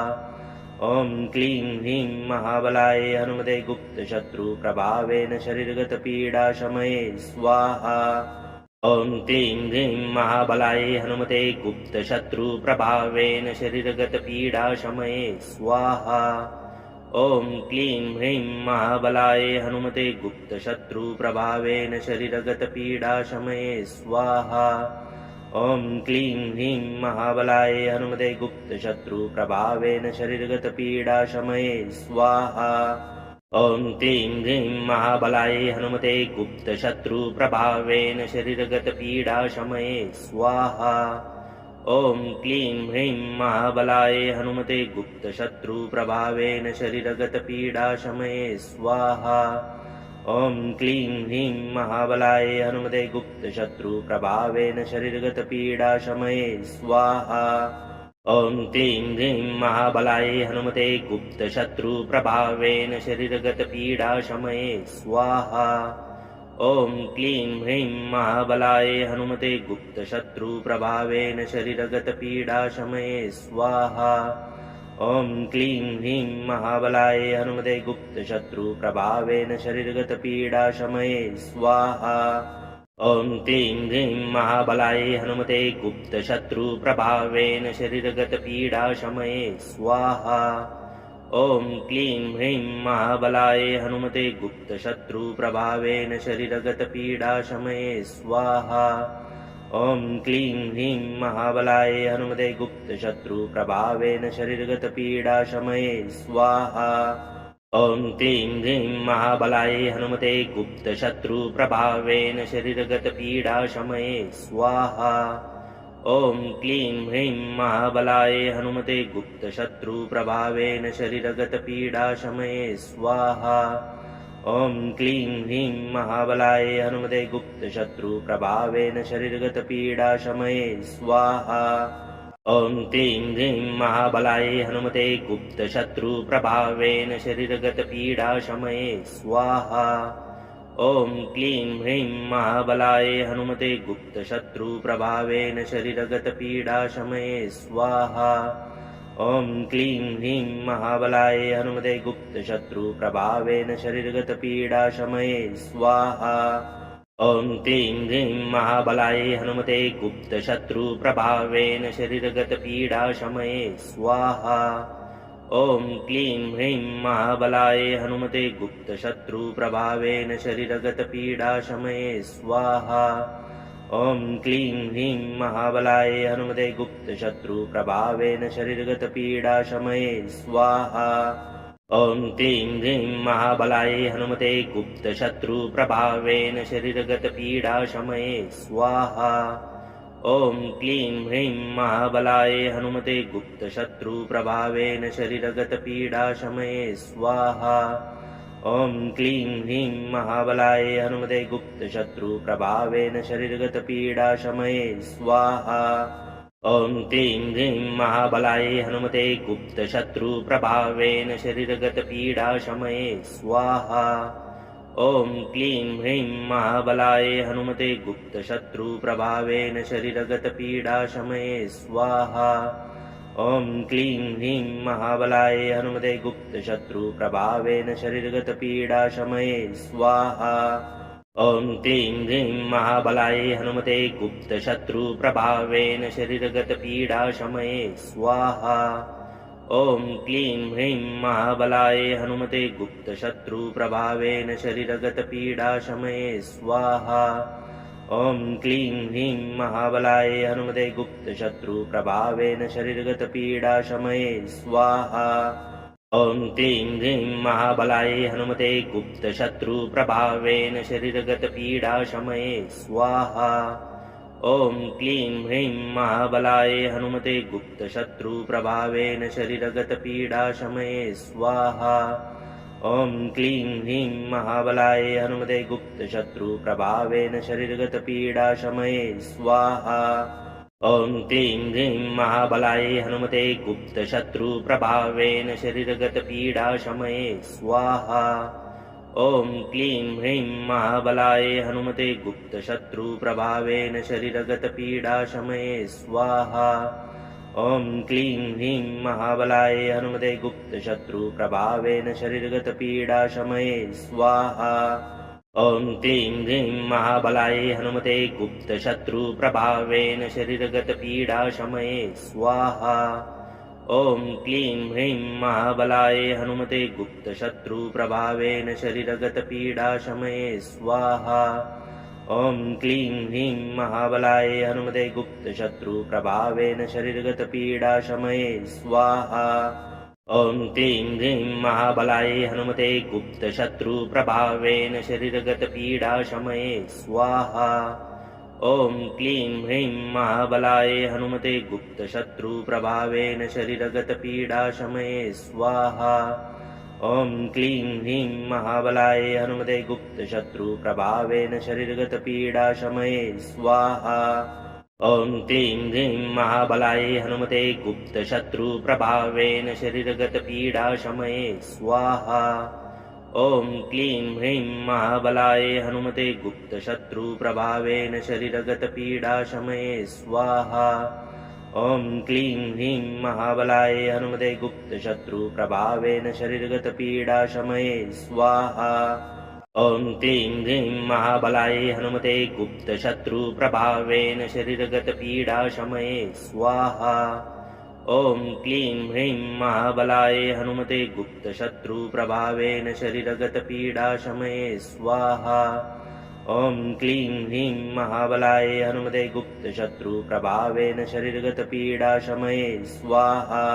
ॐ क्लीं ह्रीं महाबलाय हनुमते गुप्तशत्रुप्रभावेन शरीरगतपीडाशमये स्वाहा। ॐ क्लीं ह्रीं महाबलाय हनुमते गुप्तशत्रुप्रभावेन शरीरगतपीडाशमये स्वाहा। ॐ क्लीं ह्रीं महाबलाय हनुमते गुप्तशत्रुप्रभावेन शरीरगतपीडाशमये स्वाहा। ॐ क्लीं ह्रीं महाबलाय हनुमते गुप्तशत्रुप्रभावेन शरीरगतपीडाशमये स्वाहा। ॐ क्लीं ह्रीं महाबलाय हनुमते गुप्तशत्रुप्रभावेन शरीरगतपीडाशमये स्वाहा। ॐ क्लीं ह्रीं महाबलाय हनुमते गुप्तशत्रुप्रभावेन शरीरगतपीडाशमये स्वाहा। ॐ क्लीं ह्रीं महाबलाय हनुमते गुप्तशत्रुप्रभावेन शरीरगतपीडाशमये स्वाहा। ॐ क्लीं ह्रीं महाबलाय हनुमते गुप्तशत्रुप्रभावेन शरीरगतपीडाशमये स्वाहा। ॐ क्लीं ह्रीं महाबलाय हनुमते गुप्तशत्रुप्रभावेन शरीरगतपीडाशमये स्वाहा। ॐ क्लीं ह्रीं महाबलाय हनुमते गुप्तशत्रुप्रभावेन शरीरगतपीडाशमये स्वाहा। ॐ क्लीं ह्रीं महाबलाय हनुमते गुप्तशत्रुप्रभावेन शरीरगतपीडाशमये स्वाहा। ॐ क्लीं ह्रीं महाबलाय हनुमते गुप्तशत्रुप्रभावेन शरीरगतपीडाशमये स्वाहा। ॐ क्लीं ह्रीं महाबलाय हनुमते गुप्तशत्रुप्रभावेन शरीरगतपीडाशमये स्वाहा। ॐ क्लीं ह्रीं महाबलाय हनुमते गुप्तशत्रुप्रभावेन शरीरगतपीडाशमये स्वाहा। ॐ क्लीं ह्रीं महाबलाय हनुमते गुप्तशत्रुप्रभावेन शरीरगतपीडाशमये स्वाहा। ॐ क्लीं ह्रीं महाबलाय हनुमते गुप्तशत्रुप्रभावेन शरीरगतपीडाशमये स्वाहा। ॐ क्लीं ह्रीं महाबलाय हनुमते गुप्तशत्रुप्रभावेन शरीरगतपीडाशमये स्वाहा। ॐ क्लीं ह्रीं महाबलाय हनुमते गुप्तशत्रुप्रभावेन शरीरगतपीडाशमये स्वाहा। ॐ क्लीं ह्रीं महाबलाय हनुमते गुप्तशत्रुप्रभावेन शरीरगतपीडाशमये स्वाहा। ॐ क्लीं ह्रीं महाबलाय हनुमते गुप्तशत्रुप्रभावेन शरीरगतपीडाशमये स्वाहा। ॐ क्लीं ह्रीं महाबलाय हनुमते गुप्तशत्रुप्रभावेन शरीरगतपीडाशमये स्वाहा। ॐ क्लीं ह्रीं महाबलाय हनुमते गुप्तशत्रुप्रभावेन शरीरगतपीडाशमये स्वाहा। ॐ क्लीं ह्रीं महाबलाय हनुमते गुप्तशत्रुप्रभावेन शरीरगतपीडाशमये स्वाहा। ॐ क्लीं ह्रीं महाबलाय हनुमते गुप्तशत्रुप्रभावेन शरीरगतपीडाशमये स्वाहा। ॐ क्लीं ह्रीं महाबलाय हनुमते गुप्तशत्रुप्रभावेन शरीरगतपीडाशमये स्वाहा। ॐ क्लीं ह्रीं महाबलाय हनुमते गुप्तशत्रुप्रभावेन शरीरगतपीडाशमये स्वाहा। ॐ क्लीं ह्रीं महाबलाय हनुमते गुप्तशत्रुप्रभावेन शरीरगतपीडाशमये स्वाहा। ॐ क्लीं ह्रीं महाबलाय हनुमते गुप्तशत्रुप्रभावेन शरीरगतपीडाशमये स्वाहा। ॐ क्लीं ह्रीं महाबलाय हनुमते गुप्तशत्रुप्रभावेन शरीरगतपीडाशमये स्वाहा। ॐ क्लीं ह्रीं महाबलाय हनुमते गुप्तशत्रुप्रभावेन शरीरगतपीडाशमये स्वाहा। ॐ क्लीं ह्रीं महाबलाय हनुमते गुप्तशत्रुप्रभावेन शरीरगतपीडाशमये स्वाहा। ॐ क्लीं ह्रीं महाबलाय हनुमते गुप्तशत्रुप्रभावेन शरीरगतपीडाशमये स्वाहा। ॐ क्लीं ह्रीं महाबलाय हनुमते गुप्तशत्रुप्रभावेन शरीरगतपीडाशमये स्वाहा। ॐ क्लीं ह्रीं महाबलाय हनुमते गुप्तशत्रुप्रभावेन शरीरगतपीडाशमये स्वाहा। ॐ क्लीं ह्रीं महाबलाय हनुमते गुप्तशत्रुप्रभावेन शरीरगतपीडाशमये स्वाहा। ॐ क्लीं ह्रीं महाबलाय हनुमते गुप्तशत्रुप्रभावेन शरीरगतपीडाशमये स्वाहा। ॐ क्लीं ह्रीं महाबलाय हनुमते गुप्तशत्रुप्रभावेन शरीरगतपीडाशमये स्वाहा। ॐ क्लीं ह्रीं महाबलाय हनुमते गुप्तशत्रुप्रभावेन शरीरगतपीडाशमये स्वाहा। ॐ क्लीं ह्रीं महाबलाय हनुमते गुप्तशत्रुप्रभावेन शरीरगतपीडाशमये स्वाहा। ॐ क्लीं ह्रीं महाबलाय हनुमते गुप्तशत्रुप्रभावेन शरीरगतपीडाशमये स्वाहा। ॐ क्लीं ह्रीं महाबलाय हनुमते गुप्तशत्रुप्रभावेन शरीरगतपीडाशमये स्वाहा। ॐ क्लीं ह्रीं महाबलाय हनुमते गुप्तशत्रुप्रभावेन शरीरगतपीडाशमये स्वाहा। ॐ क्लीं ह्रीं महाबलाय हनुमते गुप्तशत्रुप्रभावेन शरीरगतपीडाशमये स्वाहा। ॐ क्लीं ह्रीं महाबलाय हनुमते गुप्तशत्रुप्रभावेन शरीरगतपीडाशमये स्वाहा। ॐ क्लीं ह्रीं महाबलाय हनुमते गुप्तशत्रुप्रभावेन शरीरगतपीडाशमये स्वाहा। ॐ क्लीं ह्रीं महाबलाय हनुमते गुप्तशत्रुप्रभावेन शरीरगतपीडाशमये स्वाहा। ॐ क्लीं ह्रीं महाबलाय हनुमते गुप्तशत्रुप्रभावेन शरीरगतपीडाशमये स्वाहा। ॐ क्लीं ह्रीं महाबलाय हनुमते गुप्तशत्रुप्रभावेन शरीरगतपीडाशमये स्वाहा। ॐ क्लीं ह्रीं महाबलाय हनुमते गुप्तशत्रुप्रभावेन शरीरगतपीडाशमये स्वाहा।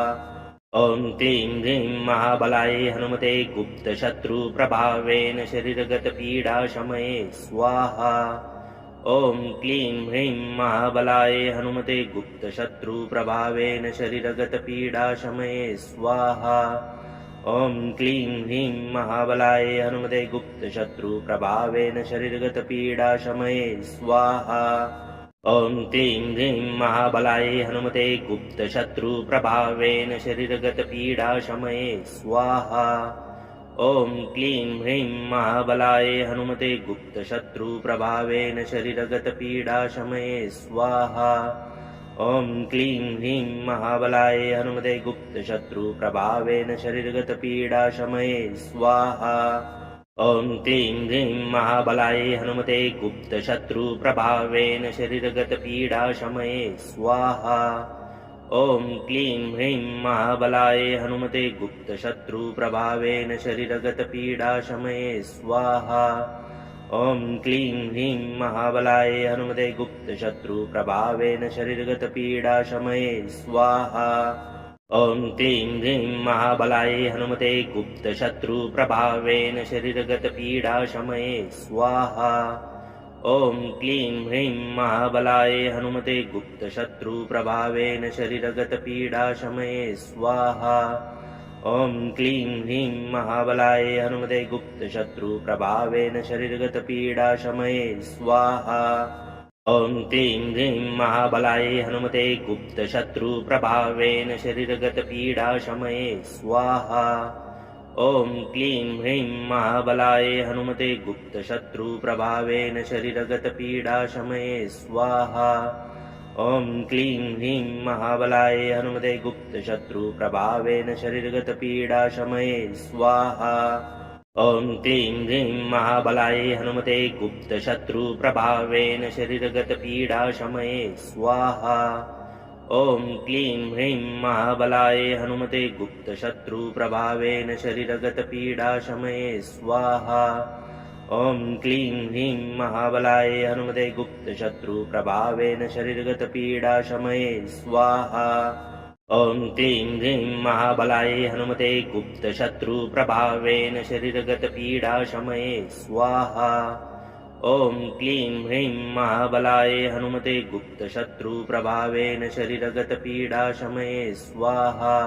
ॐ क्लीं ह्रीं महाबलाय हनुमते गुप्तशत्रुप्रभावेन शरीरगतपीडाशमये स्वाहा। ॐ क्लीं ह्रीं महाबलाय हनुमते गुप्तशत्रुप्रभावेन शरीरगतपीडाशमये स्वाहा। ॐ क्लीं ह्रीं महाबलाय हनुमते गुप्तशत्रुप्रभावेन शरीरगतपीडाशमये स्वाहा। ॐ क्लीं ह्रीं महाबलाय हनुमते गुप्तशत्रुप्रभावेन शरीरगतपीडाशमये स्वाहा। ॐ क्लीं ह्रीं महाबलाय हनुमते गुप्तशत्रुप्रभावेन शरीरगतपीडाशमये स्वाहा। ॐ क्लीं ह्रीं महाबलाय हनुमते गुप्तशत्रुप्रभावेन शरीरगतपीडाशमये स्वाहा। ॐ क्लीं ह्रीं महाबलाय हनुमते गुप्तशत्रुप्रभावेन शरीरगतपीडाशमये स्वाहा। ॐ क्लीं ह्रीं महाबलाय हनुमते गुप्तशत्रुप्रभावेन शरीरगतपीडाशमये स्वाहा। ॐ क्लीं ह्रीं महाबलाय हनुमते गुप्तशत्रुप्रभावेन शरीरगतपीडाशमये स्वाहा। ॐ क्लीं ह्रीं महाबलाय हनुमते गुप्तशत्रुप्रभावेन शरीरगतपीडाशमये स्वाहा। ॐ क्लीं ह्रीं महाबलाय हनुमते गुप्तशत्रुप्रभावेन शरीरगतपीडाशमये स्वाहा। ॐ क्लीं ह्रीं महाबलाय हनुमते गुप्तशत्रुप्रभावेन शरीरगतपीडाशमये स्वाहा। ॐ क्लीं ह्रीं महाबलाय हनुमते गुप्तशत्रुप्रभावेन शरीरगतपीडाशमये स्वाहा। ॐ क्लीं ह्रीं महाबलाय हनुमते गुप्तशत्रुप्रभावेन शरीरगतपीडाशमये स्वाहा। ॐ क्लीं ह्रीं महाबलाय हनुमते गुप्तशत्रुप्रभावेन शरीरगतपीडाशमये स्वाहा। ॐ क्लीं ह्रीं महाबलाय हनुमते गुप्तशत्रुप्रभावेन शरीरगतपीडाशमये स्वाहा। ॐ क्लीं ह्रीं महाबलाय हनुमते गुप्तशत्रुप्रभावेन शरीरगतपीडाशमये स्वाहा। ॐ क्लीं ह्रीं महाबलाय हनुमते गुप्तशत्रुप्रभावेन शरीरगतपीडाशमये स्वाहा। ॐ क्लीं ह्रीं महाबलाय हनुमते गुप्तशत्रुप्रभावेन शरीरगतपीडाशमये स्वाहा। ॐ क्लीं ह्रीं महाबलाय हनुमते गुप्तशत्रुप्रभावेन शरीरगतपीडाशमये स्वाहा।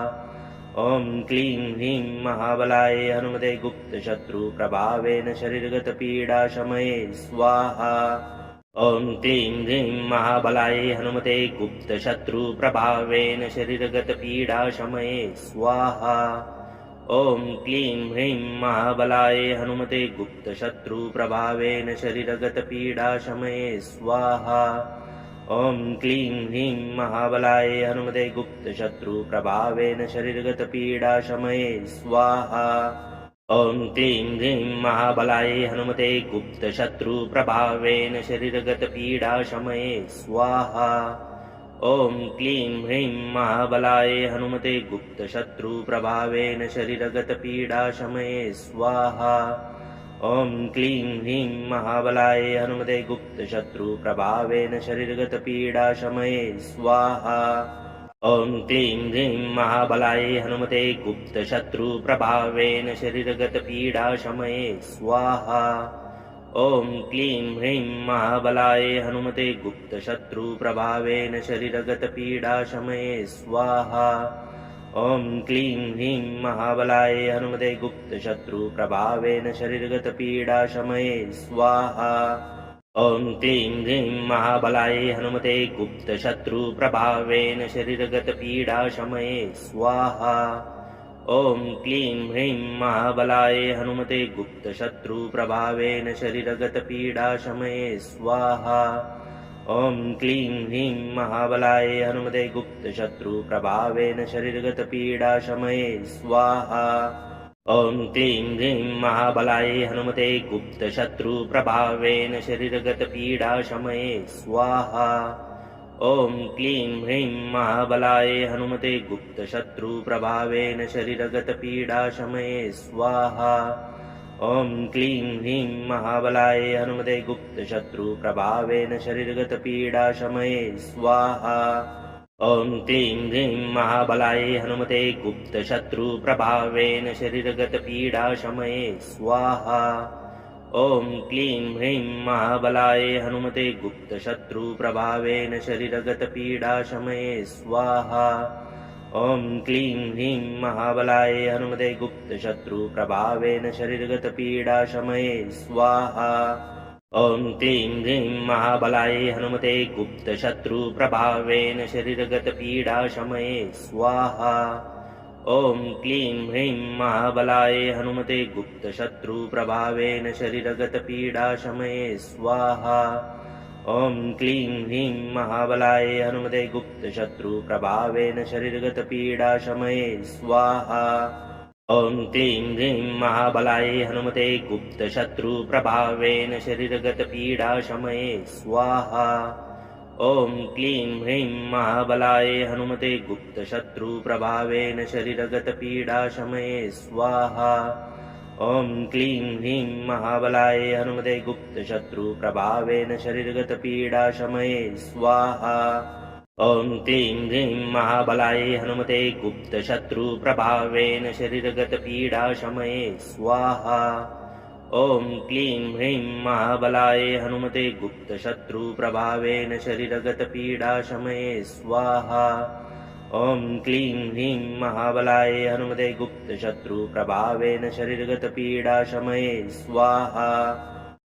ॐ क्लीं ह्रीं महाबलाय हनुमते गुप्तशत्रुप्रभावेन शरीरगतपीडाशमये स्वाहा। ॐ क्लीं ह्रीं महाबलाय हनुमते गुप्तशत्रुप्रभावेन शरीरगतपीडाशमये स्वाहा। ॐ क्लीं ह्रीं महाबलाय हनुमते गुप्तशत्रुप्रभावेन शरीरगतपीडाशमये स्वाहा। ॐ क्लीं ह्रीं महाबलाय हनुमते गुप्तशत्रुप्रभावेन शरीरगतपीडाशमये स्वाहा। ॐ क्लीं ह्रीं महाबलाय हनुमते गुप्तशत्रुप्रभावेन शरीरगतपीडाशमये स्वाहा। ॐ क्लीं ह्रीं महाबलाय हनुमते गुप्तशत्रुप्रभावेन शरीरगतपीडाशमये स्वाहा। ॐ क्लीं ह्रीं महाबलाय हनुमते गुप्तशत्रुप्रभावेन शरीरगतपीडाशमये स्वाहा। ॐ क्लीं ह्रीं महाबलाय हनुमते गुप्तशत्रुप्रभावेन शरीरगतपीडाशमये स्वाहा। ॐ क्लीं ह्रीं महाबलाय हनुमते गुप्तशत्रुप्रभावेन शरीरगतपीडाशमये स्वाहा। ॐ क्लीं ह्रीं महाबलाय हनुमते गुप्तशत्रुप्रभावेन शरीरगतपीडाशमये स्वाहा। ॐ क्लीं ह्रीं महाबलाय हनुमते गुप्तशत्रुप्रभावेन शरीरगतपीडाशमये स्वाहा। ॐ क्लीं ह्रीं महाबलाय हनुमते गुप्तशत्रुप्रभावेन शरीरगतपीडाशमये स्वाहा। ॐ क्लीं ह्रीं महाबलाय हनुमते गुप्तशत्रुप्रभावेन शरीरगतपीडाशमये स्वाहा। ॐ क्लीं ह्रीं महाबलाय हनुमते गुप्तशत्रुप्रभावेन शरीरगतपीडाशमये स्वाहा। ॐ क्लीं ह्रीं महाबलाय हनुमते गुप्तशत्रुप्रभावेन शरीरगतपीडाशमये स्वाहा। ॐ क्लीं ह्रीं महाबलाय हनुमते गुप्तशत्रुप्रभावेन शरीरगतपीडाशमये स्वाहा। ॐ क्लीं ह्रीं महाबलाय हनुमते गुप्तशत्रुप्रभावेन शरीरगतपीडाशमये स्वाहा। ॐ क्लीं ह्रीं महाबलाय हनुमते गुप्तशत्रुप्रभावेन शरीरगतपीडाशमये स्वाहा। ॐ क्लीं ह्रीं महाबलाय हनुमते गुप्तशत्रुप्रभावेन शरीरगतपीडाशमये स्वाहा। ॐ क्लीं ह्रीं महाबलाय हनुमते गुप्तशत्रुप्रभावेन शरीरगतपीडाशमये स्वाहा। ॐ क्लीं ह्रीं महाबलाय हनुमते गुप्तशत्रुप्रभावेन शरीरगतपीडाशमये स्वाहा। ॐ क्लीं ह्रीं महाबलाय हनुमते गुप्तशत्रुप्रभावेन शरीरगतपीडाशमये स्वाहा। ॐ क्लीं ह्रीं महाबलाय हनुमते गुप्तशत्रुप्रभावेन शरीरगतपीडाशमये स्वाहा। ॐ क्लीं ह्रीं महाबलाय हनुमते गुप्तशत्रुप्रभावेन शरीरगतपीडाशमये स्वाहा। ॐ क्लीं ह्रीं महाबलाय हनुमते गुप्तशत्रुप्रभावेन शरीरगतपीडाशमये स्वाहा। ॐ क्लीं ह्रीं महाबलाय हनुमते गुप्तशत्रुप्रभावेन शरीरगतपीडाशमये स्वाहा। ॐ क्लीं ह्रीं महाबलाय हनुमते गुप्तशत्रुप्रभावेन शरीरगतपीडाशमये स्वाहा। ॐ क्लीं ह्रीं महाबलाय हनुमते गुप्तशत्रुप्रभावेन शरीरगतपीडाशमये स्वाहा।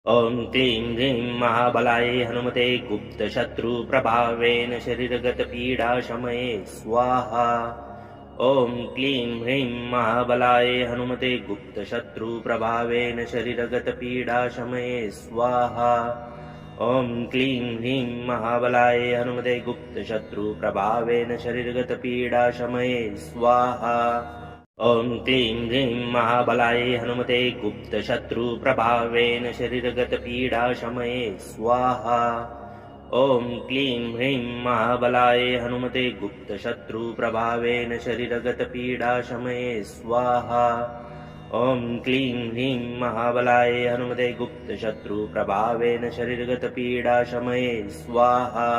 ॐ क्लीं ह्रीं महाबलाय हनुमते गुप्तशत्रुप्रभावेन शरीरगतपीडाशमये स्वाहा। ॐ क्लीं ह्रीं महाबलाय हनुमते गुप्तशत्रुप्रभावेन शरीरगतपीडाशमये स्वाहा। ॐ क्लीं ह्रीं महाबलाय हनुमते गुप्तशत्रुप्रभावेन शरीरगतपीडाशमये स्वाहा। ॐ क्लीं ह्रीं महाबलाय हनुमते गुप्तशत्रुप्रभावेन शरीरगतपीडाशमये स्वाहा। ॐ क्लीं ह्रीं महाबलाय हनुमते गुप्तशत्रुप्रभावेन शरीरगतपीडाशमये स्वाहा। ॐ क्लीं ह्रीं महाबलाय हनुमते गुप्तशत्रुप्रभावेन शरीरगतपीडाशमये स्वाहा।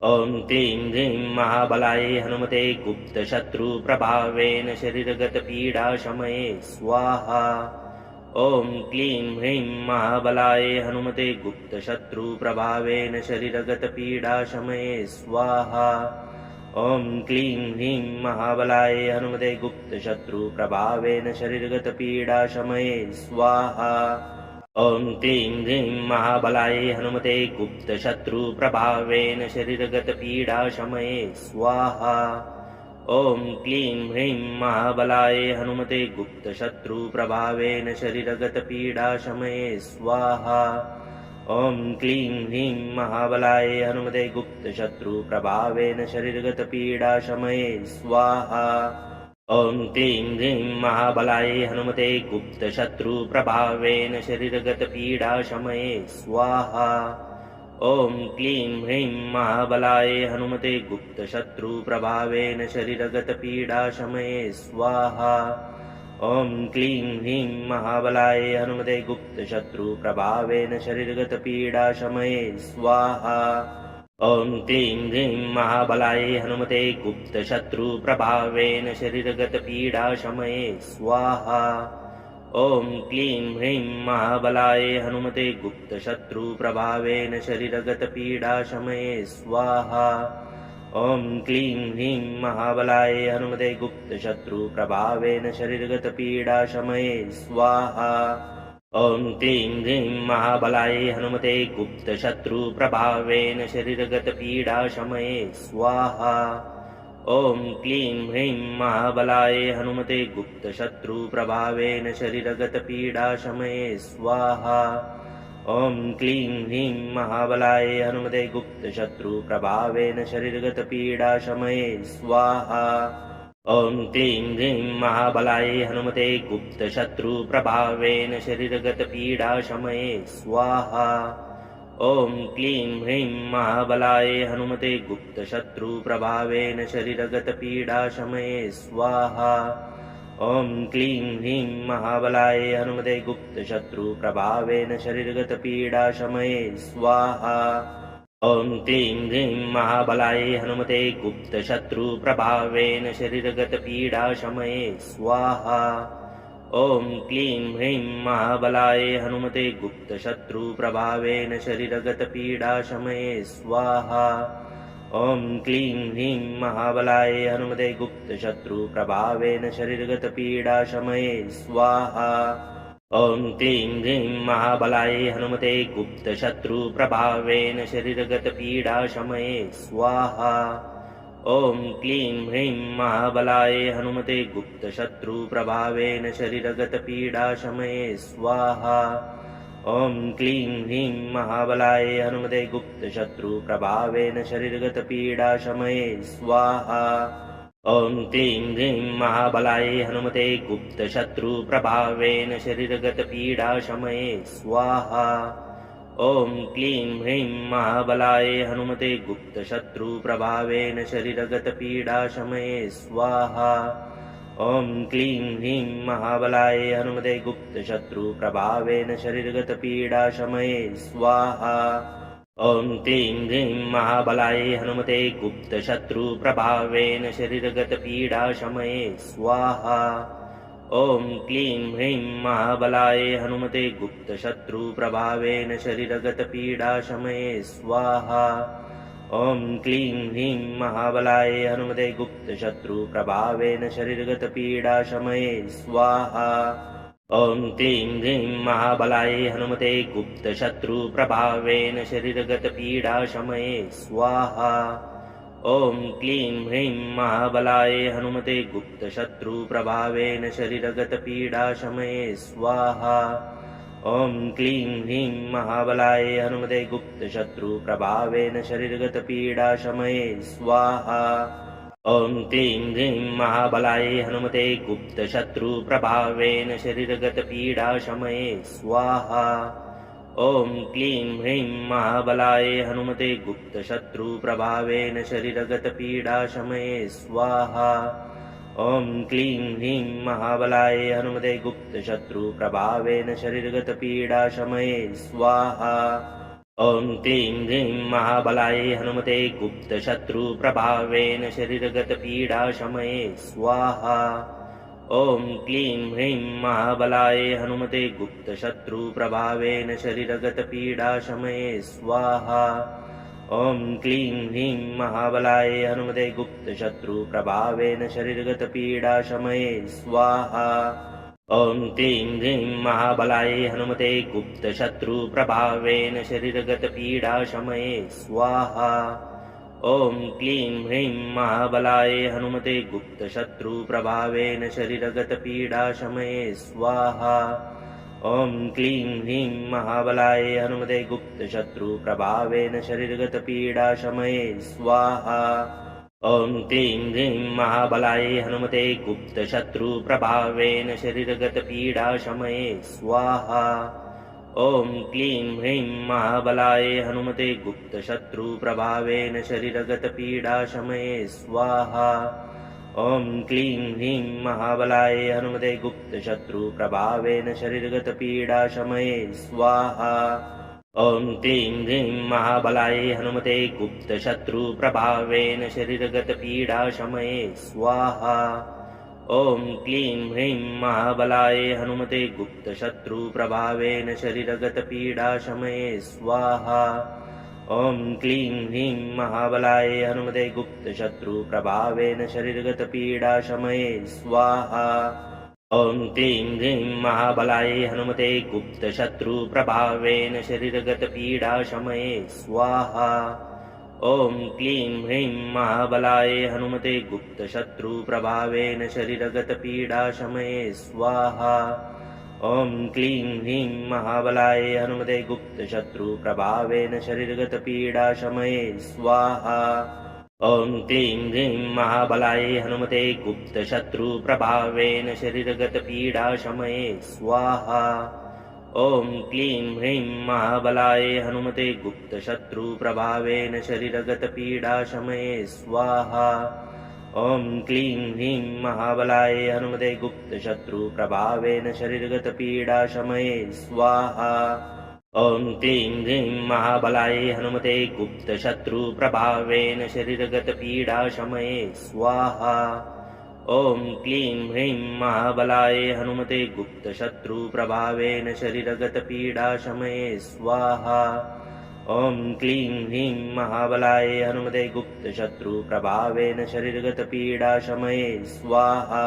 ॐ क्लीं ह्रीं महाबलाय हनुमते गुप्तशत्रुप्रभावेन शरीरगतपीडाशमये स्वाहा। ॐ क्लीं ह्रीं महाबलाय हनुमते गुप्तशत्रुप्रभावेन शरीरगतपीडाशमये स्वाहा। ॐ क्लीं ह्रीं महाबलाय हनुमते गुप्तशत्रुप्रभावेन शरीरगतपीडाशमये स्वाहा। ॐ क्लीं ह्रीं महाबलाय हनुमते गुप्तशत्रुप्रभावेन शरीरगतपीडाशमये स्वाहा। ॐ क्लीं ह्रीं महाबलाय हनुमते गुप्तशत्रुप्रभावेन शरीरगतपीडाशमये स्वाहा। ॐ क्लीं ह्रीं महाबलाय हनुमते गुप्तशत्रुप्रभावेन शरीरगतपीडाशमये स्वाहा। ॐ क्लीं ह्रीं महाबलाय हनुमते गुप्तशत्रुप्रभावेन शरीरगतपीडाशमये स्वाहा। ॐ क्लीं ह्रीं महाबलाय हनुमते गुप्तशत्रुप्रभावेन शरीरगतपीडाशमये स्वाहा। ॐ क्लीं ह्रीं महाबलाय हनुमते गुप्तशत्रुप्रभावेन शरीरगतपीडाशमये स्वाहा। ॐ क्लीं ह्रीं महाबलाय हनुमते गुप्तशत्रुप्रभावेन शरीरगतपीडाशमये स्वाहा। ॐ क्लीं ह्रीं महाबलाय हनुमते गुप्तशत्रुप्रभावेन शरीरगतपीडाशमये स्वाहा। ॐ क्लीं ह्रीं महाबलाय हनुमते गुप्तशत्रुप्रभावेन शरीरगतपीडाशमये स्वाहा। ॐ क्लीं ह्रीं महाबलाय हनुमते गुप्तशत्रुप्रभावेन शरीरगतपीडाशमये स्वाहा। ॐ क्लीं ह्रीं महाबलाय हनुमते गुप्तशत्रुप्रभावेन शरीरगतपीडाशमये स्वाहा। ॐ क्लीं ह्रीं महाबलाय हनुमते गुप्तशत्रुप्रभावेन शरीरगतपीडाशमये स्वाहा। ॐ क्लीं ह्रीं महाबलाय हनुमते गुप्तशत्रुप्रभावेन शरीरगतपीडाशमये स्वाहा। ॐ क्लीं ह्रीं महाबलाय हनुमते गुप्तशत्रुप्रभावेन शरीरगतपीडाशमये स्वाहा। ॐ क्लीं ह्रीं महाबलाय हनुमते गुप्तशत्रुप्रभावेन शरीरगतपीडाशमये स्वाहा। ॐ क्लीं ह्रीं महाबलाय हनुमते गुप्तशत्रुप्रभावेन शरीरगतपीडाशमये स्वाहा। ॐ क्लीं ह्रीं महाबलाय हनुमते गुप्तशत्रुप्रभावेन शरीरगतपीडाशमये स्वाहा। ॐ क्लीं ह्रीं महाबलाय हनुमते गुप्तशत्रुप्रभावेन शरीरगतपीडाशमये स्वाहा। ॐ क्लीं ह्रीं महाबलाय हनुमते गुप्तशत्रुप्रभावेन शरीरगतपीडाशमये स्वाहा। ॐ क्लीं ह्रीं महाबलाय हनुमते गुप्तशत्रुप्रभावेन शरीरगतपीडाशमये स्वाहा। ॐ क्लीं ह्रीं महाबलाय हनुमते गुप्तशत्रुप्रभावेन शरीरगतपीडाशमये स्वाहा। ॐ क्लीं ह्रीं महाबलाय हनुमते गुप्तशत्रुप्रभावेन शरीरगतपीडाशमये स्वाहा। ॐ क्लीं ह्रीं महाबलाय हनुमते गुप्तशत्रुप्रभावेन शरीरगतपीडाशमये स्वाहा। ॐ क्लीं ह्रीं महाबलाय हनुमते गुप्तशत्रुप्रभावेन शरीरगतपीडाशमये स्वाहा। ॐ क्लीं ह्रीं महाबलाय हनुमते गुप्तशत्रुप्रभावेन शरीरगतपीडाशमये स्वाहा। ॐ क्लीं ह्रीं महाबलाय हनुमते गुप्तशत्रुप्रभावेन शरीरगतपीडाशमये स्वाहा। ॐ क्लीं ह्रीं महाबलाय हनुमते गुप्तशत्रुप्रभावेन शरीरगतपीडाशमये स्वाहा। ॐ क्लीं ह्रीं महाबलाय हनुमते गुप्तशत्रुप्रभावेन शरीरगतपीडाशमये स्वाहा। ॐ क्लीं ह्रीं महाबलाय हनुमते गुप्तशत्रुप्रभावेन शरीरगतपीडाशमये स्वाहा। ॐ क्लीं ह्रीं महाबलाय हनुमते गुप्तशत्रुप्रभावेन शरीरगतपीडाशमये स्वाहा। ॐ क्लीं ह्रीं महाबलाय हनुमते गुप्तशत्रुप्रभावेन शरीरगतपीडाशमये स्वाहा। ॐ क्लीं ह्रीं महाबलाय हनुमते गुप्तशत्रुप्रभावेन शरीरगतपीडाशमये स्वाहा। ॐ क्लीं ह्रीं महाबलाय हनुमते गुप्तशत्रुप्रभावेन शरीरगतपीडाशमये स्वाहा। ॐ क्लीं ह्रीं महाबलाय हनुमते गुप्तशत्रुप्रभावेन शरीरगतपीडाशमये स्वाहा। ॐ क्लीं ह्रीं महाबलाय हनुमते गुप्तशत्रुप्रभावेन शरीरगतपीडाशमये स्वाहा। ॐ क्लीं ह्रीं महाबलाय हनुमते गुप्तशत्रुप्रभावेन शरीरगतपीडाशमये स्वाहा। ॐ क्लीं ह्रीं महाबलाय हनुमते गुप्तशत्रुप्रभावेन शरीरगतपीडाशमये स्वाहा। ॐ क्लीं ह्रीं महाबलाय हनुमते गुप्तशत्रुप्रभावेन शरीरगतपीडाशमये स्वाहा। ॐ क्लीं ह्रीं महाबलाय हनुमते गुप्तशत्रुप्रभावेन शरीरगतपीडाशमये स्वाहा। ॐ क्लीं ह्रीं महाबलाय हनुमते गुप्तशत्रुप्रभावेन शरीरगतपीडाशमये स्वाहा। ॐ क्लीं ह्रीं महाबलाय हनुमते गुप्तशत्रुप्रभावेन शरीरगतपीडाशमये स्वाहा। ॐ क्लीं ह्रीं महाबलाय हनुमते गुप्तशत्रुप्रभावेन शरीरगतपीडाशमये स्वाहा। ॐ क्लीं ह्रीं महाबलाय हनुमते गुप्तशत्रुप्रभावेन शरीरगतपीडाशमये स्वाहा। ॐ क्लीं ह्रीं महाबलाय हनुमते गुप्तशत्रुप्रभावेन शरीरगतपीडाशमये स्वाहा। ॐ क्लीं ह्रीं महाबलाय हनुमते गुप्तशत्रुप्रभावेन शरीरगतपीडाशमये स्वाहा। ॐ क्लीं ह्रीं महाबलाय हनुमते गुप्तशत्रुप्रभावेन शरीरगतपीडाशमये स्वाहा। ॐ क्लीं ह्रीं महाबलाय हनुमते गुप्तशत्रुप्रभावेन शरीरगतपीडाशमये स्वाहा। ॐ क्लीं ह्रीं महाबलाय हनुमते गुप्तशत्रुप्रभावेन शरीरगतपीडाशमये स्वाहा। ॐ क्लीं ह्रीं महाबलाय हनुमते गुप्तशत्रुप्रभावेन शरीरगतपीडाशमये स्वाहा। ॐ क्लीं ह्रीं महाबलाय हनुमते गुप्तशत्रुप्रभावेन शरीरगतपीडाशमये स्वाहा। ॐ क्लीं ह्रीं महाबलाय हनुमते गुप्तशत्रुप्रभावेन शरीरगतपीडाशमये स्वाहा। ॐ क्लीं ह्रीं महाबलाय हनुमते गुप्तशत्रुप्रभावेन शरीरगतपीडाशमये स्वाहा। ॐ क्लीं ह्रीं महाबलाय हनुमते गुप्तशत्रुप्रभावेन शरीरगतपीडाशमये स्वाहा। ॐ क्लीं ह्रीं महाबलाय हनुमते गुप्तशत्रुप्रभावेन शरीरगतपीडाशमये स्वाहा।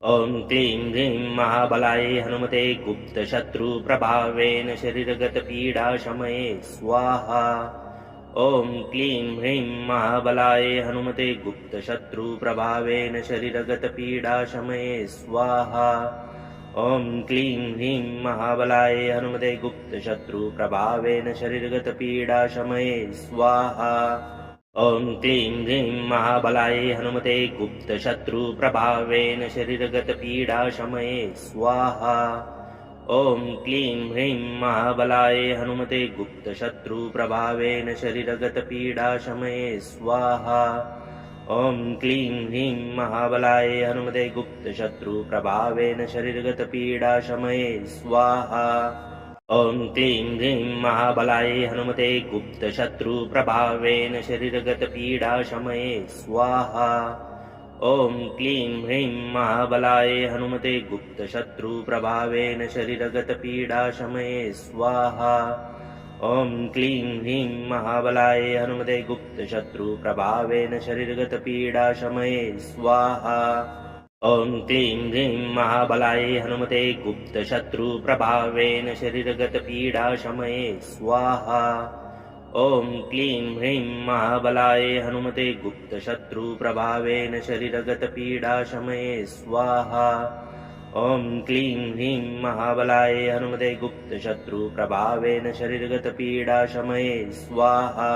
ॐ क्लीं ह्रीं महाबलाय हनुमते गुप्तशत्रुप्रभावेन शरीरगतपीडाशमये स्वाहा। ॐ क्लीं ह्रीं महाबलाय हनुमते गुप्तशत्रुप्रभावेन शरीरगतपीडाशमये स्वाहा। ॐ क्लीं ह्रीं महाबलाय हनुमते गुप्तशत्रुप्रभावेन शरीरगतपीडाशमये स्वाहा। ॐ क्लीं ह्रीं महाबलाय हनुमते गुप्तशत्रुप्रभावेन शरीरगतपीडाशमये स्वाहा। ॐ क्लीं ह्रीं महाबलाय हनुमते गुप्तशत्रुप्रभावेन शरीरगतपीडाशमये स्वाहा। ॐ क्लीं ह्रीं महाबलाय हनुमते गुप्तशत्रुप्रभावेन शरीरगतपीडाशमये स्वाहा। ॐ क्लीं ह्रीं महाबलाय हनुमते गुप्तशत्रुप्रभावेन शरीरगतपीडाशमये स्वाहा। ॐ क्लीं ह्रीं महाबलाय हनुमते गुप्तशत्रुप्रभावेन शरीरगतपीडाशमये स्वाहा। ॐ क्लीं ह्रीं महाबलाय हनुमते गुप्तशत्रुप्रभावेन शरीरगतपीडाशमये स्वाहा। ॐ क्लीं ह्रीं महाबलाय हनुमते गुप्तशत्रुप्रभावेन शरीरगतपीडाशमये स्वाहा। ॐ क्लीं ह्रीं महाबलाय हनुमते गुप्तशत्रुप्रभावेन शरीरगतपीडाशमये स्वाहा। ॐ क्लीं ह्रीं महाबलाय हनुमते गुप्तशत्रुप्रभावेन शरीरगतपीडाशमये स्वाहा।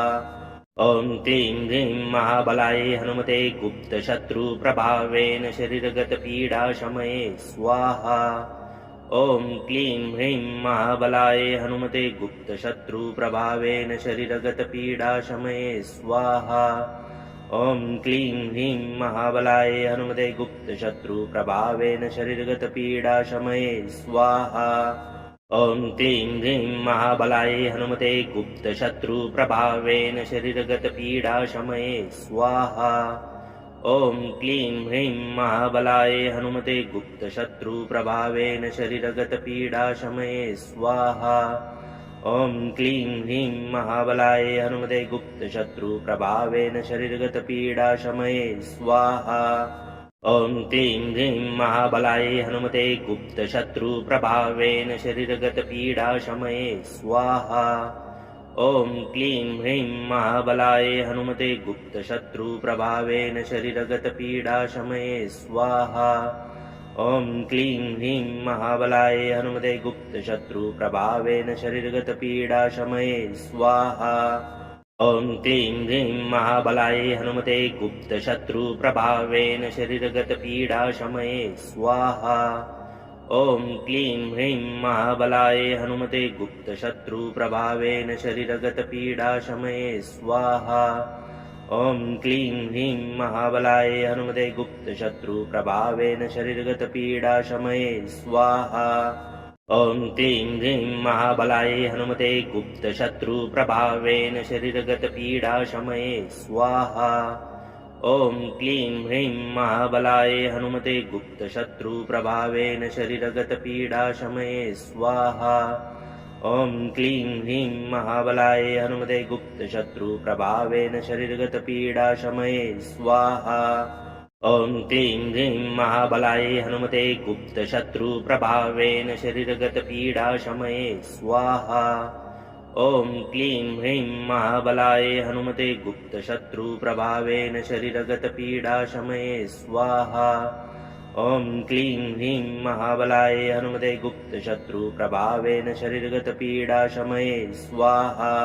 ॐ क्लीं ह्रीं महाबलाय हनुमते गुप्तशत्रुप्रभावेन शरीरगतपीडाशमये स्वाहा। ॐ क्लीं ह्रीं महाबलाय हनुमते गुप्तशत्रुप्रभावेन शरीरगतपीडाशमये स्वाहा। ॐ क्लीं ह्रीं महाबलाय हनुमते गुप्तशत्रुप्रभावेन शरीरगतपीडाशमये स्वाहा। ॐ क्लीं ह्रीं महाबलाय हनुमते गुप्तशत्रुप्रभावेन शरीरगतपीडाशमये स्वाहा। ॐ क्लीं ह्रीं महाबलाय हनुमते गुप्तशत्रुप्रभावेन शरीरगतपीडाशमये स्वाहा। ॐ क्लीं ह्रीं महाबलाय हनुमते गुप्तशत्रुप्रभावेन शरीरगतपीडाशमये स्वाहा। ॐ क्लीं ह्रीं महाबलाय हनुमते गुप्तशत्रुप्रभावेन शरीरगतपीडाशमये स्वाहा। ॐ क्लीं ह्रीं महाबलाय हनुमते गुप्तशत्रुप्रभावेन शरीरगतपीडाशमये स्वाहा। ॐ क्लीं ह्रीं महाबलाय हनुमते गुप्तशत्रुप्रभावेन शरीरगतपीडाशमये स्वाहा। ॐ क्लीं ह्रीं महाबलाय हनुमते गुप्तशत्रुप्रभावेन शरीरगतपीडाशमये स्वाहा। ॐ क्लीं ह्रीं महाबलाय हनुमते गुप्तशत्रुप्रभावेन शरीरगतपीडाशमये स्वाहा। ॐ क्लीं ह्रीं महाबलाय हनुमते गुप्तशत्रुप्रभावेन शरीरगतपीडाशमये स्वाहा। ॐ क्लीं ह्रीं महाबलाय हनुमते गुप्तशत्रुप्रभावेन शरीरगतपीडाशमये स्वाहा। ॐ क्लीं ह्रीं महाबलाय हनुमते गुप्तशत्रुप्रभावेन शरीरगतपीडाशमये स्वाहा। ॐ क्लीं ह्रीं महाबलाय हनुमते गुप्तशत्रुप्रभावेन शरीरगतपीडाशमये स्वाहा। ॐ क्लीं ह्रीं महाबलाय हनुमते गुप्तशत्रुप्रभावेन शरीरगतपीडाशमये स्वाहा। ॐ क्लीं ह्रीं महाबलाय हनुमते गुप्तशत्रुप्रभावेन शरीरगतपीडाशमये स्वाहा। ॐ क्लीं ह्रीं महाबलाय हनुमते गुप्तशत्रुप्रभावेन शरीरगतपीडाशमये स्वाहा।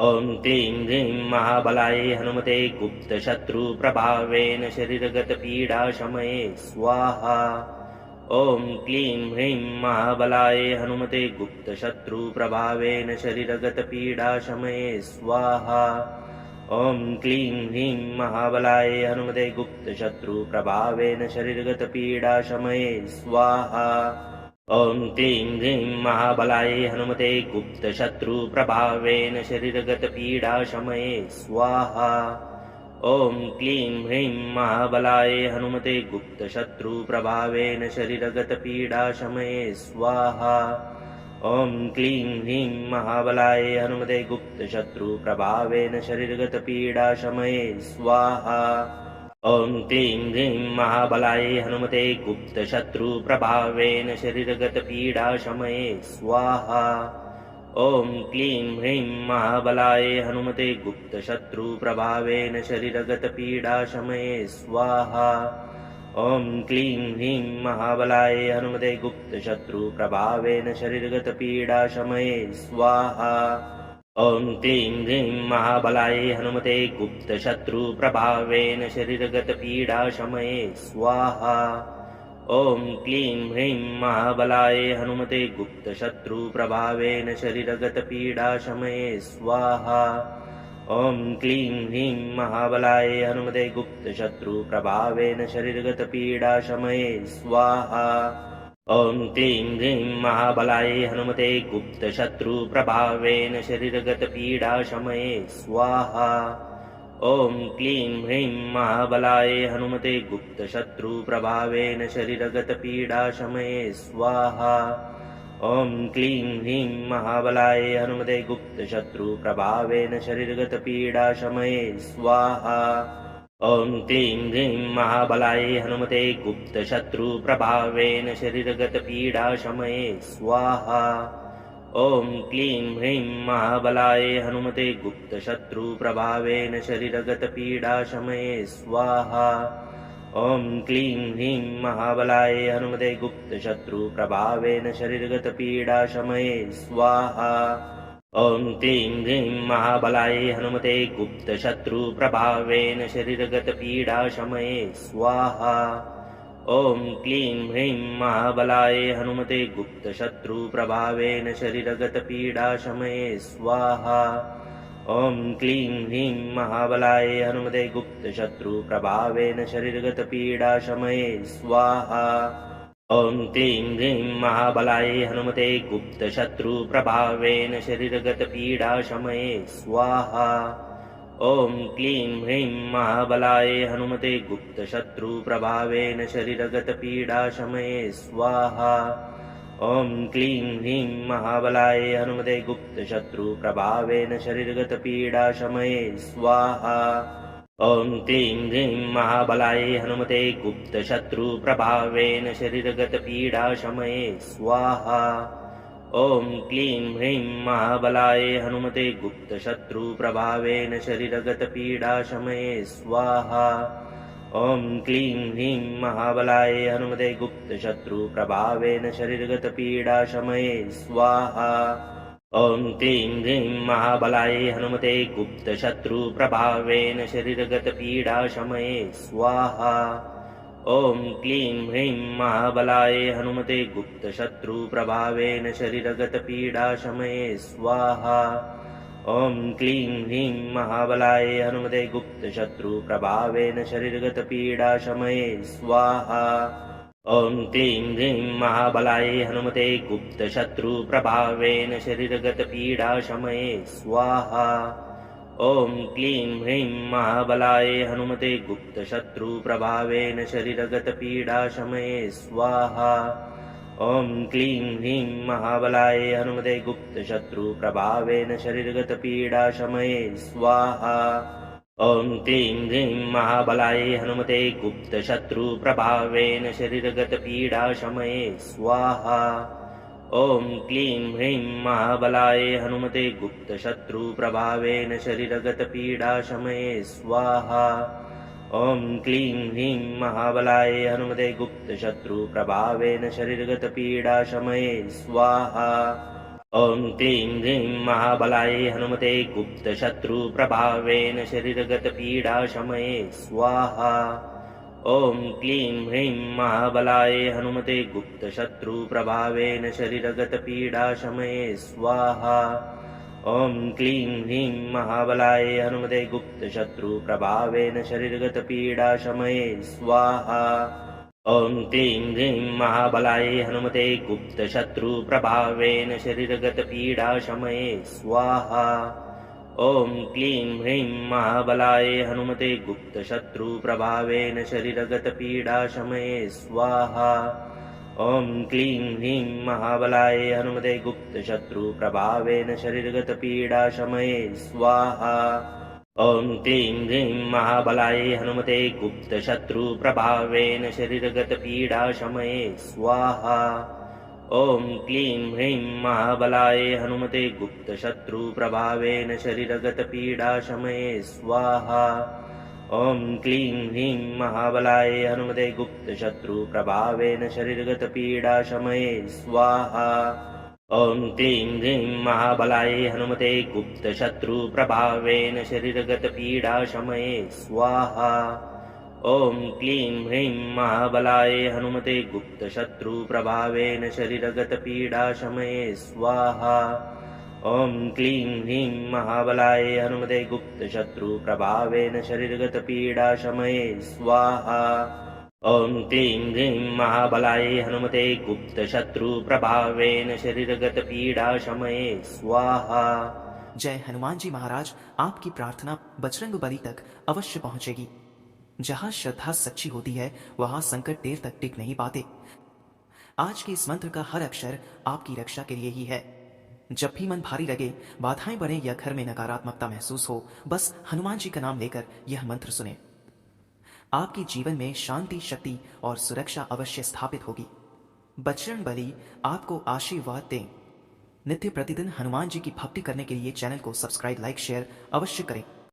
ॐ क्लीं ह्रीं महाबलाय हनुमते गुप्तशत्रुप्रभावेन शरीरगतपीडाशमये स्वाहा। ॐ क्लीं ह्रीं महाबलाय हनुमते गुप्तशत्रुप्रभावेन शरीरगतपीडाशमये स्वाहा। ॐ क्लीं ह्रीं महाबलाय हनुमते गुप्तशत्रुप्रभावेन शरीरगतपीडाशमये स्वाहा। ॐ क्लीं ह्रीं महाबलाय हनुमते गुप्तशत्रुप्रभावेन शरीरगतपीडाशमये स्वाहा। ॐ क्लीं ह्रीं महाबलाय हनुमते गुप्तशत्रुप्रभावेन शरीरगतपीडाशमये स्वाहा। ॐ क्लीं ह्रीं महाबलाय हनुमते गुप्तशत्रुप्रभावेन शरीरगतपीडाशमये स्वाहा। ॐ क्लीं ह्रीं महाबलाय हनुमते गुप्तशत्रुप्रभावेन शरीरगतपीडाशमये स्वाहा। ॐ क्लीं ह्रीं महाबलाय हनुमते गुप्तशत्रुप्रभावेन शरीरगतपीडाशमये स्वाहा। ॐ क्लीं ह्रीं महाबलाय हनुमते गुप्तशत्रुप्रभावेन शरीरगतपीडाशमये स्वाहा। ॐ क्लीं ह्रीं महाबलाय हनुमते गुप्तशत्रुप्रभावेन शरीरगतपीडाशमये स्वाहा। ॐ क्लीं ह्रीं महाबलाय हनुमते गुप्तशत्रुप्रभावेन शरीरगतपीडाशमये स्वाहा। ॐ क्लीं ह्रीं महाबलाय हनुमते गुप्तशत्रुप्रभावेन शरीरगतपीडाशमये स्वाहा। ॐ क्लीं ह्रीं महाबलाय हनुमते गुप्तशत्रुप्रभावेन शरीरगतपीडाशमये स्वाहा। ॐ क्लीं ह्रीं महाबलाय हनुमते गुप्तशत्रुप्रभावेन शरीरगतपीडाशमये स्वाहा। ॐ क्लीं ह्रीं महाबलाय हनुमते गुप्तशत्रुप्रभावेन शरीरगतपीडाशमये स्वाहा। ॐ क्लीं ह्रीं महाबलाय हनुमते गुप्तशत्रुप्रभावेन शरीरगतपीडाशमये स्वाहा। ॐ क्लीं ह्रीं महाबलाय हनुमते गुप्तशत्रुप्रभावेन शरीरगतपीडाशमये स्वाहा। ॐ क्लीं ह्रीं महाबलाय हनुमते गुप्तशत्रुप्रभावेन शरीरगतपीडाशमये स्वाहा। ॐ क्लीं ह्रीं महाबलाय हनुमते गुप्तशत्रुप्रभावेन शरीरगतपीडाशमये स्वाहा। ॐ क्लीं ह्रीं महाबलाय हनुमते गुप्तशत्रुप्रभावेन शरीरगतपीडाशमये स्वाहा। ॐ क्लीं ह्रीं महाबलाय हनुमते गुप्तशत्रुप्रभावेन शरीरगतपीडाशमये स्वाहा। ॐ क्लीं ह्रीं महाबलाय हनुमते गुप्तशत्रुप्रभावेन शरीरगतपीडाशमये स्वाहा। ॐ क्लीं ह्रीं महाबलाय हनुमते गुप्तशत्रुप्रभावेन शरीरगतपीडाशमये स्वाहा। ॐ क्लीं ह्रीं महाबलाय हनुमते गुप्तशत्रुप्रभावेन शरीरगतपीडाशमये स्वाहा। ॐ क्लीं ह्रीं महाबलाय हनुमते गुप्तशत्रुप्रभावेन शरीरगतपीडाशमये स्वाहा। ॐ क्लीं ह्रीं महाबलाय हनुमते गुप्तशत्रुप्रभावेन शरीरगतपीडाशमये स्वाहा। ॐ क्लीं ह्रीं महाबलाय हनुमते गुप्तशत्रुप्रभावेन शरीरगतपीडाशमये स्वाहा। ॐ क्लीं ह्रीं महाबलाय हनुमते गुप्तशत्रुप्रभावेन शरीरगतपीडाशमये स्वाहा। ॐ क्लीं ह्रीं महाबलाय हनुमते गुप्तशत्रुप्रभावेन शरीरगतपीडाशमये स्वाहा। ॐ क्लीं ह्रीं महाबलाय हनुमते गुप्तशत्रुप्रभावेन शरीरगतपीडाशमये स्वाहा। ॐ क्लीं ह्रीं महाबलाय हनुमते गुप्तशत्रुप्रभावेन शरीरगतपीडाशमये स्वाहा। ॐ क्लीं ह्रीं महाबलाय हनुमते गुप्तशत्रुप्रभावेन शरीरगतपीडाशमये स्वाहा। ॐ क्लीं ह्रीं महाबलाय हनुमते गुप्तशत्रुप्रभावेन शरीरगतपीडाशमये स्वाहा। ॐ क्लीं ह्रीं महाबलाय हनुमते गुप्तशत्रुप्रभावेन शरीरगतपीडाशमये स्वाहा ॐ क्लीं ह्रीं महाबलाय हनुमते गुप्तशत्रुप्रभावेन शरीरगतपीडाशमये स्वाहा ॐ क्लीं ह्रीं महाबलाय हनुमते गुप्तशत्रुप्रभावेन शरीरगतपीडाशमये स्वाहा ॐ क्लीं ह्रीं महाबलाय हनुमते गुप्तशत्रुप्रभावेन शरीरगतपीडाशमये स्वाहा ॐ क्लीं ह्रीं महाबलाय हनुमते गुप्तशत्रुप्रभावेन शरीरगतपीडाशमये स्वाहा ॐ क्लीं ह्रीं महाबलाय हनुमते गुप्तशत्रुप्रभावेन शरीरगतपीडाशमये स्वाहा ॐ क्लीं ह्रीं महाबलाय हनुमते गुप्तशत्रुप्रभावेन शरीरगतपीडाशमये स्वाहा ॐ क्लीं ह्रीं महाबलाय हनुमते गुप्तशत्रुप्रभावेन शरीरगतपीडाशमये स्वाहा ॐ क्लीं ह्रीं महाबलाय हनुमते गुप्तशत्रुप्रभावेन शरीरगतपीडाशमये स्वाहा ॐ क्लीं ह्रीं महाबलाय हनुमते गुप्तशत्रुप्रभावेन शरीरगतपीडाशमये स्वाहा ॐ क्लीं ह्रीं महाबलाय हनुमते गुप्तशत्रुप्रभावेन शरीरगतपीडाशमये स्वाहा ॐ क्लीं ह्रीं महाबलाय हनुमते गुप्तशत्रुप्रभावेन शरीरगतपीडाशमये स्वाहा ॐ क्लीं ह्रीं महाबलाय हनुमते गुप्तशत्रुप्रभावेन शरीरगतपीडाशमये स्वाहा ॐ क्लीं ह्रीं महाबलाय हनुमते गुप्तशत्रुप्रभावेन शरीरगतपीडाशमये स्वाहा ॐ क्लीं ह्रीं महाबलाय हनुमते गुप्तशत्रुप्रभावेन शरीरगतपीडाशमये स्वाहा ॐ क्लीं ह्रीं महाबलाय हनुमते गुप्तशत्रुप्रभावेन शरीरगतपीडाशमये स्वाहा। जय हनुमान जी महाराज। आपकी प्रार्थना बजरंग बली तक अवश्य पहुंचेगी। जहां श्रद्धा सच्ची होती है वहां संकट देर तक टिक नहीं पाते। आज के इस मंत्र का हर अक्षर आपकी रक्षा के लिए ही है। जब भी मन भारी लगे, बाधाएं बढ़े या घर में नकारात्मकता महसूस हो, बस हनुमान जी का नाम लेकर यह मंत्र सुने। आपके जीवन में शांति, शक्ति और सुरक्षा अवश्य स्थापित होगी। बजरंग बली आपको आशीर्वाद दें। नित्य प्रतिदिन हनुमान जी की भक्ति करने के लिए चैनल को सब्सक्राइब, लाइक, शेयर अवश्य करें।